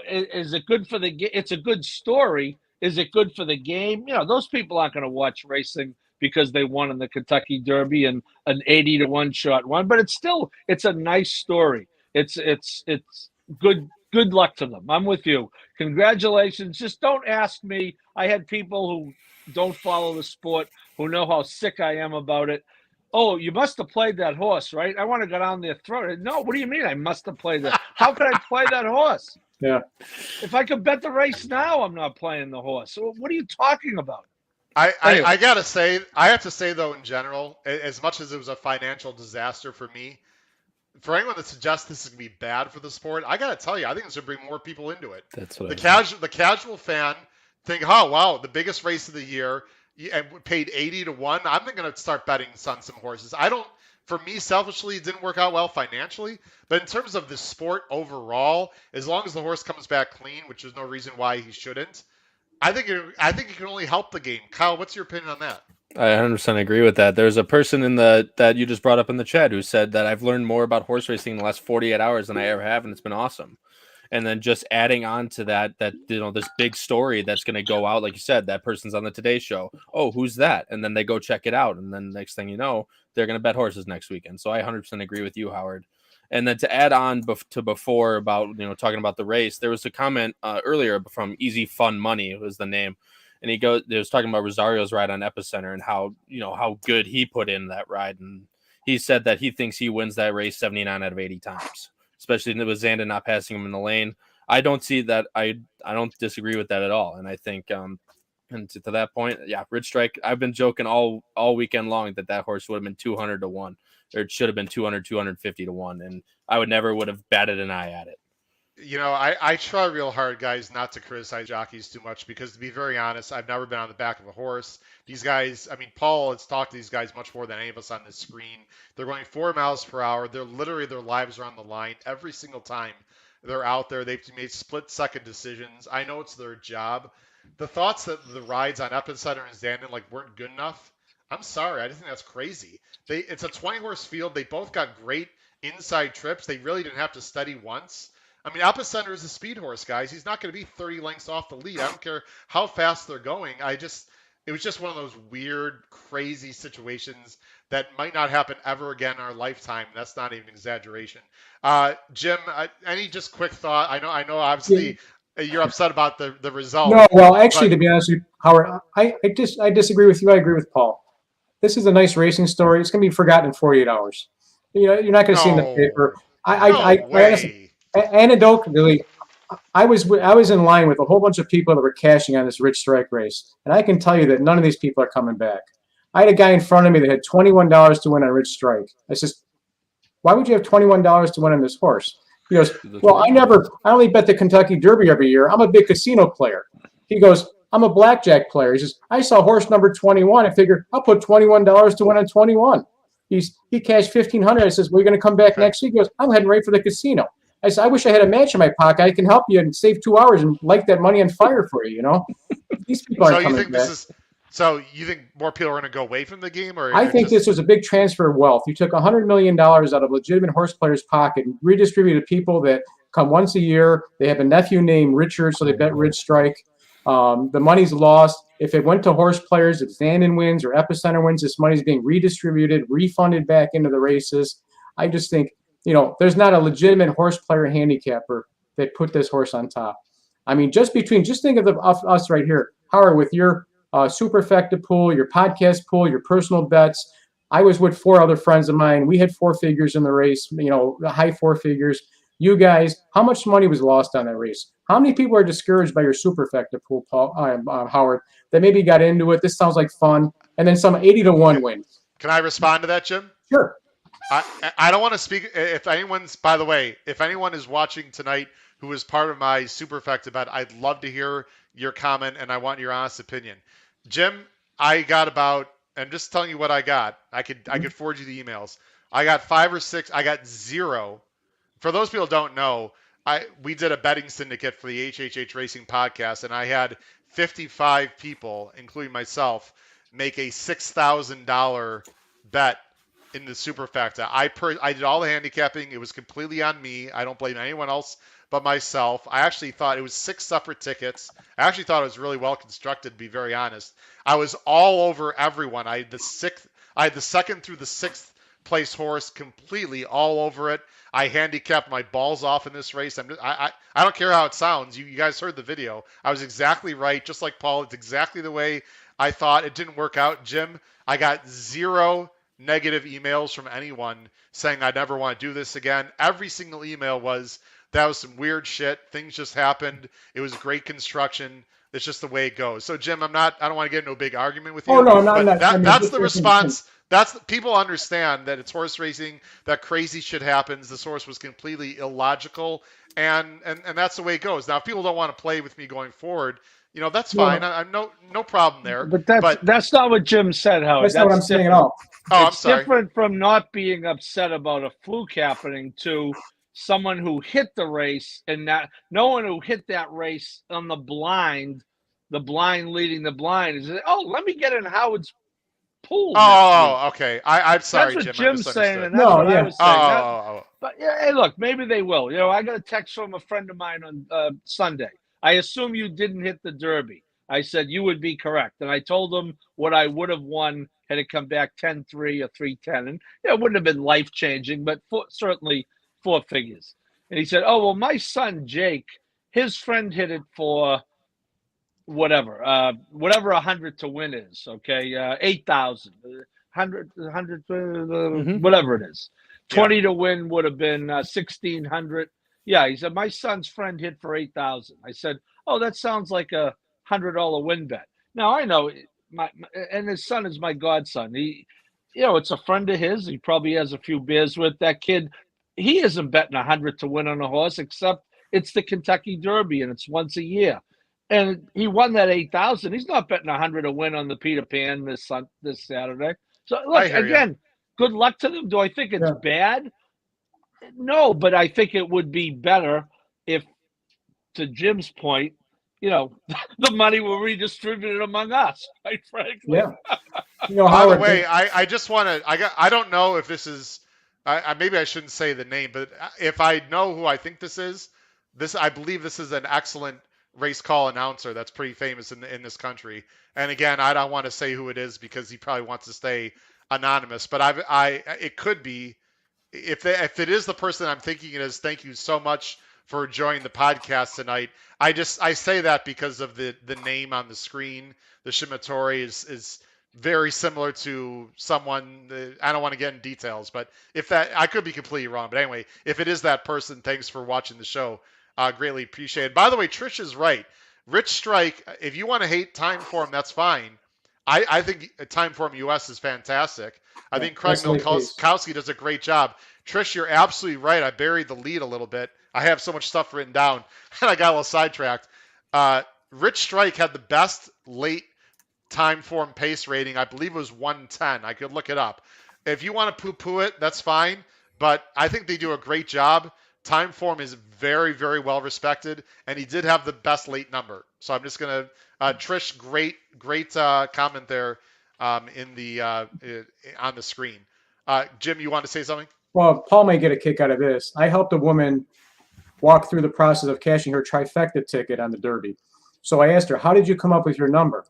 is it good for the game? It's a good story. Is it good for the game? Those people aren't going to watch racing because they won in the Kentucky Derby and an 80-1 shot won, but it's a nice story. It's good luck to them. I'm with you. Congratulations. Just don't ask me. I had people who don't follow the sport who know how sick I am about it. Oh, you must have played that horse, right? I want to go down their throat. No, what do you mean I must have played that? How could I play that horse? Yeah. If I could bet the race now, I'm not playing the horse. So what are you talking about? I have to say, though, in general, as much as it was a financial disaster for me, for anyone that suggests this is going to be bad for the sport, I got to tell you, I think this would bring more people into it. That's what the casual fan think, oh, wow, the biggest race of the year, and paid 80-1. I'm going to start betting on some horses. For me, selfishly, it didn't work out well financially, but in terms of the sport overall, as long as the horse comes back clean, which there's no reason why he shouldn't, I think it can only help the game. Kyle, what's your opinion on that? I 100% agree with that. There's a person that you just brought up in the chat who said that I've learned more about horse racing in the last 48 hours than I ever have, and it's been awesome. And then just adding on to that this big story that's going to go out, like you said, that person's on the Today Show. Oh, who's that? And then they go check it out, and then next thing you know, they're going to bet horses next weekend. So I 100% agree with you, Howard. And then to add on to before about talking about the race, there was a comment earlier from Easy Fun Money was the name. And he was talking about Rosario's ride on Epicenter and how good he put in that ride. And he said that he thinks he wins that race 79 out of 80 times, especially with Zandon not passing him in the lane. I don't see that. I don't disagree with that at all. And I think, and to that point, yeah, Rich Strike, I've been joking all weekend long that horse would have been 200-1, or it should have been 200, 250-1. And I would have batted an eye at it. I try real hard, guys, not to criticize jockeys too much because, to be very honest, I've never been on the back of a horse. These guys, I mean, Paul has talked to these guys much more than any of us on this screen. They're going 4 miles per hour. They're literally, their lives are on the line every single time they're out there. They've made split-second decisions. I know it's their job. The thoughts that the rides on Epicenter and Zandon weren't good enough, I'm sorry. I just think that's crazy. It's a 20-horse field. They both got great inside trips. They really didn't have to study once. I mean, Epicenter is a speed horse, guys. He's not going to be 30 lengths off the lead. I don't care how fast they're going. It was just one of those weird, crazy situations that might not happen ever again in our lifetime. That's not even an exaggeration. Jim, any just quick thought? I know. Obviously, you're upset about the result. No, well, actually, to be honest with you, Howard, I disagree with you. I agree with Paul. This is a nice racing story. It's going to be forgotten in 48 hours. You're not going to see in the paper. Anecdotally, I was in line with a whole bunch of people that were cashing on this Rich Strike race, and I can tell you that none of these people are coming back. I had a guy in front of me that had $21 to win on Rich Strike. I says, "Why would you have $21 to win on this horse?" He goes, "Well, I only bet the Kentucky Derby every year. I'm a big casino player." He goes, "I'm a blackjack player." He says, "I saw horse number 21. I figured I'll put $21 to win on 21." He cashed $1,500. I says, "Well, you're going to come back next week?" He goes, "I'm heading right for the casino." I said, "I wish I had a match in my pocket. I can help you and save 2 hours and light that money on fire for you." These people aren't coming back. So you think more people are going to go away from the game, or I think this was a big transfer of wealth. You took $100 million out of legitimate horse players' pocket and redistributed to people that come once a year. They have a nephew named Richard, so they bet Rich Strike. The money's lost. If it went to horse players, if Zandon wins or Epicenter wins, this money's being redistributed, refunded back into the races. I just think, there's not a legitimate horse player handicapper that put this horse on top. I mean, just think of us right here, Howard, with your superfecta pool, your podcast pool, your personal bets. I was with 4 other friends of mine. We had 4 figures in the race, high 4 figures. You guys, how much money was lost on that race? How many people are discouraged by your superfecta pool, Howard, that maybe got into it? This sounds like fun. And then some 80-1 wins. Can I respond to that, Jim? Sure. I don't want to speak. If anyone is watching tonight who is part of my superfecta bet, I'd love to hear your comment and I want your honest opinion. Jim, I got I'm just telling you what I got. I could forward you the emails. I got 5 or 6. I got 0. For those people who don't know, we did a betting syndicate for the HHH Racing podcast, and I had 55 people, including myself, make a $6,000 bet in the superfecta. I did all the handicapping. It was completely on me. I don't blame anyone else but myself. I actually thought it was 6 separate tickets. I actually thought it was really well constructed, to be very honest. I was all over everyone. I had the 2nd through the 6th place horse completely all over it. I handicapped my balls off in this race. I don't care how it sounds. You guys heard the video. I was exactly right, just like Paul. It's exactly the way I thought. It didn't work out. Jim, I got 0 negative emails from anyone saying I never want to do this again. Every single email was, that was some weird shit. Things just happened. It was great construction. It's just the way it goes. So, Jim, I don't want to get into a big argument with you. Oh, no, not. That's the response. People understand that it's horse racing, that crazy shit happens. This horse was completely illogical, and that's the way it goes. Now, if people don't want to play with me going forward, that's fine. I'm no problem there. But that's not what Jim said, Howard. That's not what I'm saying at all. Oh, I'm sorry. It's different from not being upset about a fluke happening to someone who hit the race and no one who hit that race on the blind leading the blind is, let me get in Howard's pool. Oh, okay. I'm sorry, Jim. That's Jim. what Jim's saying, and that's what I was saying. But hey, look, maybe they will. I got a text from a friend of mine on Sunday. I assume you didn't hit the Derby. I said you would be correct, and I told him what I would have won had it come back 10-3 or 3-10, and it wouldn't have been life changing, but certainly 4 figures. And he said, "Oh well, my son Jake, his friend hit it for whatever 100 to win is. Okay, 8,000, 100, whatever it is. 20 to win would have been 1,600." Yeah, he said, "My son's friend hit for 8,000." I said, "Oh, that sounds like a $100 win bet." Now I know and his son is my godson. He, it's a friend of his. He probably has a few beers with that kid. He isn't betting 100 to win on a horse, except It's the Kentucky Derby, and it's once a year. And he won that 8,000. He's not betting 100 to win on the Peter Pan this Saturday. So look, again, good luck to them. Do I think it's bad? No, but I think it would be better if, to Jim's point, the money were redistributed among us, right, frankly. Yeah. By the way, I just want to. I don't know if this is. Maybe I shouldn't say the name, but if I know who I think this is, I believe this is an excellent race call announcer that's pretty famous in this country. And again, I don't want to say who it is because he probably wants to stay anonymous. But it could be. If it is the person I'm thinking it is, thank you so much for joining the podcast tonight. I say that because of the name on the screen. The Shimitori is very similar to someone. I don't want to get in details, but I could be completely wrong. But anyway, if it is that person, thanks for watching the show. Greatly appreciated. By the way, Trish is right. Rich Strike, if you want to hate Timeform, that's fine. I think Timeform US is fantastic. I think Craig Milkowski does a great job. Trish, you're absolutely right. I buried the lead a little bit. I have so much stuff written down, and I got a little sidetracked. Rich Strike had the best late Timeform pace rating. I believe it was 110. I could look it up. If you want to poo-poo it, that's fine. But I think they do a great job. Timeform is very, very well respected, and he did have the best late number. So I'm just gonna Trish, great comment there on the screen. Jim, you want to say something? Well, Paul may get a kick out of this. I helped a woman walk through the process of cashing her trifecta ticket on the Derby. So I asked her, "How did you come up with your number?"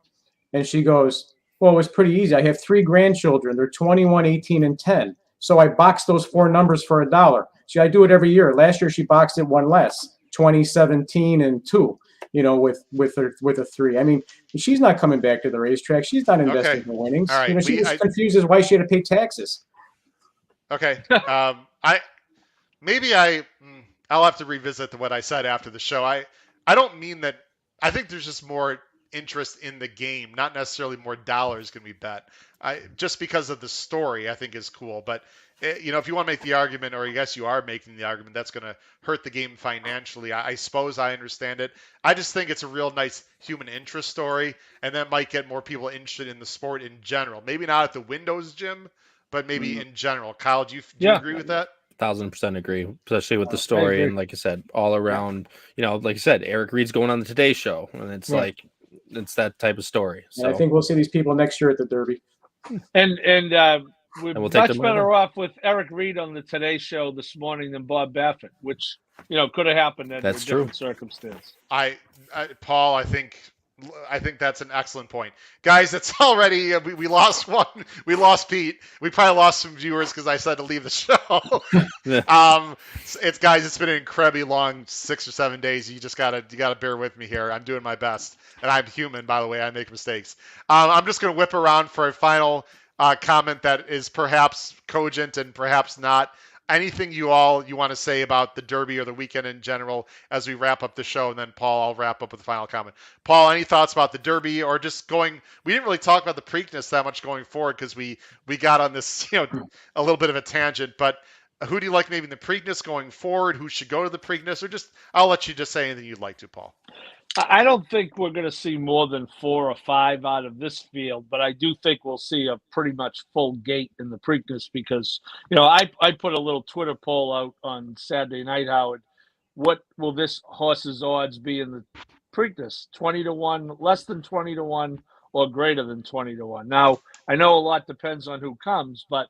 And she goes, "Well, it was pretty easy. I have 3 grandchildren. They're 21, 18, and 10. So I boxed those 4 numbers for $1. See, I do it every year. Last year she boxed it one less, 20, 17, and 2. With a 3. I mean, she's not coming back to the racetrack. She's not investing in winnings. All right. She was confused as why she had to pay taxes. Okay. I'll have to revisit what I said after the show. I don't mean that. I think there's just more interest in the game, not necessarily more dollars can be bet. Just because of the story, I think is cool. But if you want to make the argument, or I guess you are making the argument, that's going to hurt the game financially. I suppose I understand it. I just think it's a real nice human interest story, and that might get more people interested in the sport in general. Maybe not at the windows, Jim, but maybe in general. Kyle, do you agree with that? 1,000% agree, especially with the story. And like I said, all around, like I said, Eric Reed's going on the Today Show, and it's like, it's that type of story. So I think we'll see these people next year at the Derby. And we're much better off with Eric Reed on the Today Show this morning than Bob Baffert, which could have happened under a different circumstance. Paul, I think that's an excellent point, guys. It's already we lost one. We lost Pete. We probably lost some viewers because I said to leave the show. It's been an incredibly long 6 or 7 days. You gotta bear with me here. I'm doing my best, and I'm human, by the way. I make mistakes. I'm just gonna whip around for a final comment that is perhaps cogent and perhaps not. Anything you want to say about the Derby or the weekend in general as we wrap up the show, and then Paul, I'll wrap up with the final comment. Paul, any thoughts about the Derby, or just going? We didn't really talk about the Preakness that much going forward because we got on this a little bit of a tangent. But who do you like maybe in the Preakness going forward? Who should go to the Preakness, or just I'll let you just say anything you'd like to, Paul. I don't think we're going to see more than 4 or 5 out of this field, but I do think we'll see a pretty much full gate in the Preakness because, I put a little Twitter poll out on Saturday night, Howard. What will this horse's odds be in the Preakness? 20 to 1, less than 20 to 1, or greater than 20 to 1. Now, I know a lot depends on who comes, but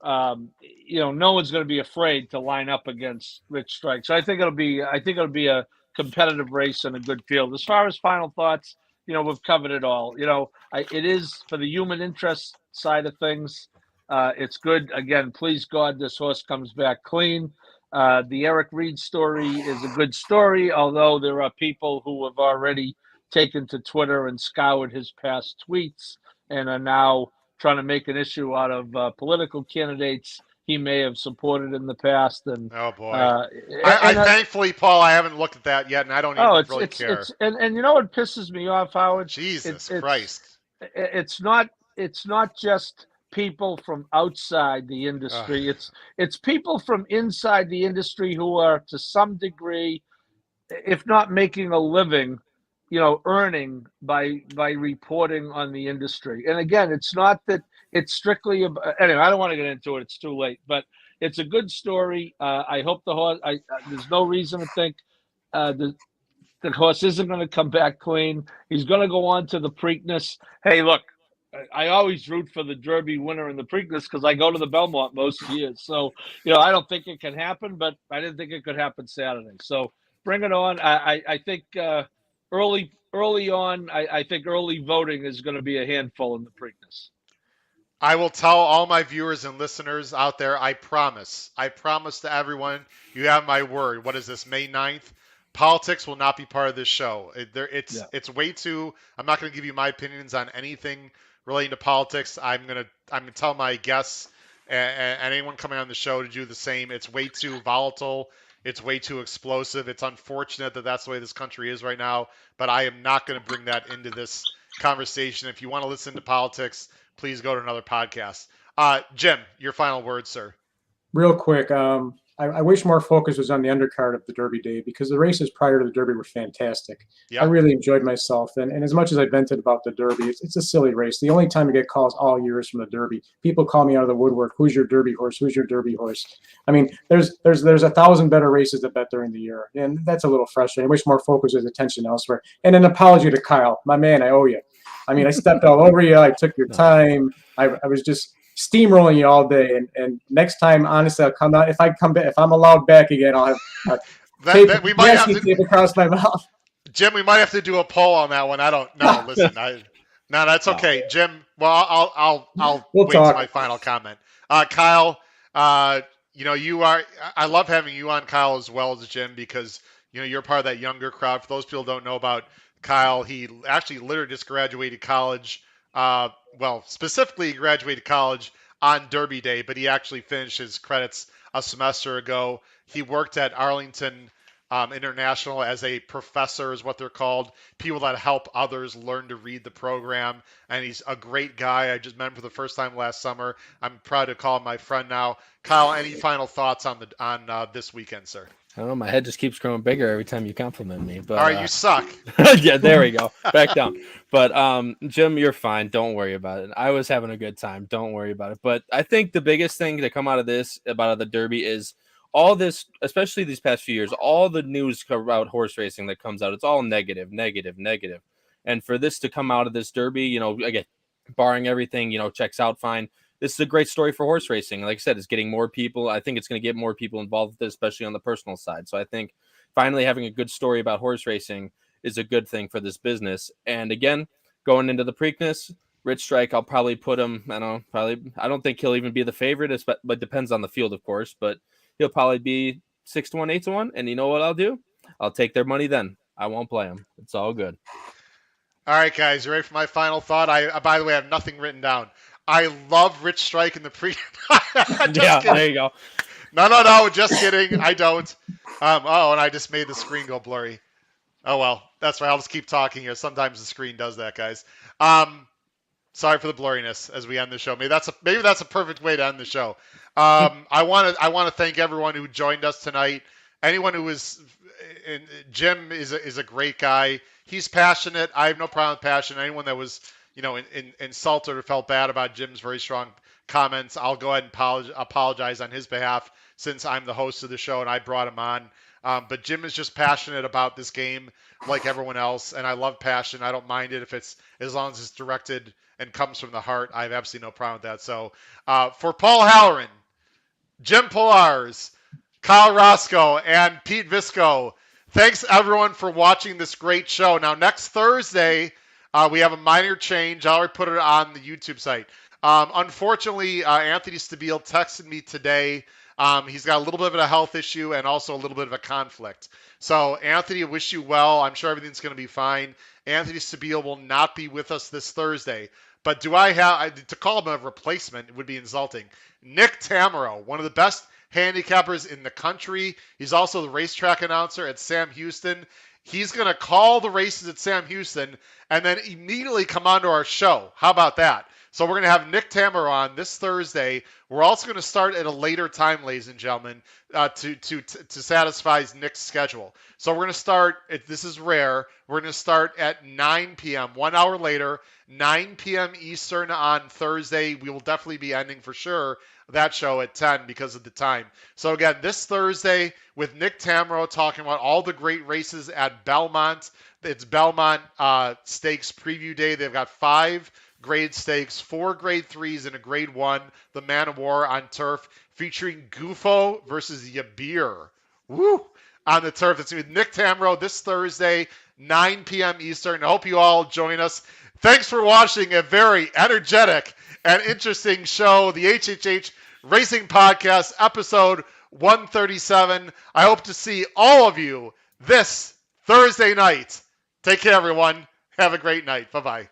no one's going to be afraid to line up against Rich Strike. So I think it'll be a competitive race and a good field. As far as final thoughts, we've covered it all. It is for the human interest side of things. It's good. Again, please God, this horse comes back clean. The Eric Reed story is a good story, although there are people who have already taken to Twitter and scoured his past tweets and are now trying to make an issue out of political candidates he may have supported in the past. And oh boy, thankfully, Paul, I haven't looked at that yet, and I don't even really care. And what pisses me off, Howard? Jesus Christ! It's not just people from outside the industry. It's people from inside the industry who are to some degree if not making a living, earning by reporting on the industry. And again, it's not that it's strictly about, anyway. I don't want to get into it; it's too late. But it's a good story. I hope the horse. There's no reason to think the horse isn't going to come back clean. He's going to go on to the Preakness. Hey, look, I always root for the Derby winner in the Preakness because I go to the Belmont most years. So, I don't think it can happen, but I didn't think it could happen Saturday. So bring it on. I think early on, I think early voting is going to be a handful in the Preakness. I will tell all my viewers and listeners out there, I promise to everyone, you have my word. What is this, May 9th? Politics will not be part of this show. It's way too. I'm not going to give you my opinions on anything relating to politics. I'm going to tell my guests and anyone coming on the show to do the same. It's way too volatile. It's way too explosive. It's unfortunate that that's the way this country is right now, but I am not going to bring that into this conversation. If you want to listen to politics, please go to another podcast. Jim, your final words, sir. Real quick, I wish more focus was on the undercard of the Derby day because the races prior to the Derby were fantastic. Yeah. I really enjoyed myself. And as much as I vented about the Derby, it's a silly race. The only time I get calls all year is from the Derby. People call me out of the woodwork. Who's your Derby horse? Who's your Derby horse? I mean, there's 1,000 better races to bet during the year. And that's a little frustrating. I wish more focus was attention elsewhere. And an apology to Kyle. My man, I owe you. I mean, I stepped all over you. I took your time. I was just steamrolling you all day, and next time, honestly, I'll come out. If I'm allowed back again, I'll have we might have to tape across my mouth. Jim, we might have to do a poll on that one. I don't know. Listen, no, that's okay, Jim. Well, I'll wait to my final comment. Kyle, you are. I love having you on, Kyle, as well as Jim, because you're part of that younger crowd. For those people who don't know about Kyle, he actually literally just graduated college. Specifically, he graduated college on Derby Day, but he actually finished his credits a semester ago. He worked at Arlington International as a professor, is what they're called, people that help others learn to read the program, and he's a great guy. I just met him for the first time last summer. I'm proud to call him my friend now. Kyle, any final thoughts on this weekend, sir? I don't know. My head just keeps growing bigger every time you compliment me. But all right, you suck. Yeah, there we go. Back down. But Jim, you're fine. Don't worry about it. I was having a good time. Don't worry about it. But I think the biggest thing to come out of this, about the Derby, is all this, especially these past few years, all the news about horse racing that comes out. It's all negative. And for this to come out of this Derby, again, barring everything, checks out fine. This is a great story for horse racing. Like I said, it's getting more people. I think it's going to get more people involved with this, especially on the personal side. So I think finally having a good story about horse racing is a good thing for this business. And again, going into the Preakness, Rich Strike, I'll probably put him, I don't think he'll even be the favorite, but depends on the field, of course. But he'll probably be 6-1, 8-1. And you know what I'll do? I'll take their money then. I won't play him. It's all good. All right, guys, you ready for my final thought? By the way, I have nothing written down. I love Rich Strike in the pre. Yeah, kidding. There you go. No, just kidding. I don't. And I just made the screen go blurry. Oh, well, that's right. I'll just keep talking here. Sometimes the screen does that, guys. Sorry for the blurriness as we end the show. Maybe that's a perfect way to end the show. I want to thank everyone who joined us tonight. Anyone who was, Jim is a great guy. He's passionate. I have no problem with passion. Anyone that was, insulted or felt bad about Jim's very strong comments, I'll go ahead and apologize on his behalf, since I'm the host of the show and I brought him on. But Jim is just passionate about this game like everyone else, and I love passion. I don't mind it if it's, as long as it's directed and comes from the heart. I have absolutely no problem with that. So for Paul Halloran, Jim Pilars, Kyle Roscoe, and Pete Visco, thanks everyone for watching this great show. Now next Thursday, we have a minor change. I already put it on the YouTube site. Unfortunately, Anthony Stabile texted me today. He's got a little bit of a health issue and also a little bit of a conflict. So, Anthony, I wish you well. I'm sure everything's going to be fine. Anthony Stabile will not be with us this Thursday. But do I have to call him a replacement? It would be insulting. Nick Tamero, one of the best handicappers in the country. He's also the racetrack announcer at Sam Houston. He's going to call the races at Sam Houston and then immediately come onto our show. How about that? So we're going to have Nick Tammer on this Thursday. We're also going to start at a later time, ladies and gentlemen, to satisfy Nick's schedule. So we're going to start, this is rare, we're going to start at 9 p.m., 1 hour later, 9 p.m. Eastern on Thursday. We will definitely be ending for sure that show at 10 because of the time. So again, this Thursday with Nick Tamro talking about all the great races at Belmont. It's Belmont Stakes Preview Day. They've got 5 grade stakes, 4 grade 3s, and a grade 1, the Man of War on turf, featuring Gufo versus Yabir. Woo! On the turf. It's with Nick Tamro this Thursday, 9 p.m. Eastern. I hope you all join us. Thanks for watching a very energetic and interesting show, the HHH Racing Podcast, episode 137. I hope to see all of you this Thursday night. Take care, everyone. Have a great night. Bye-bye.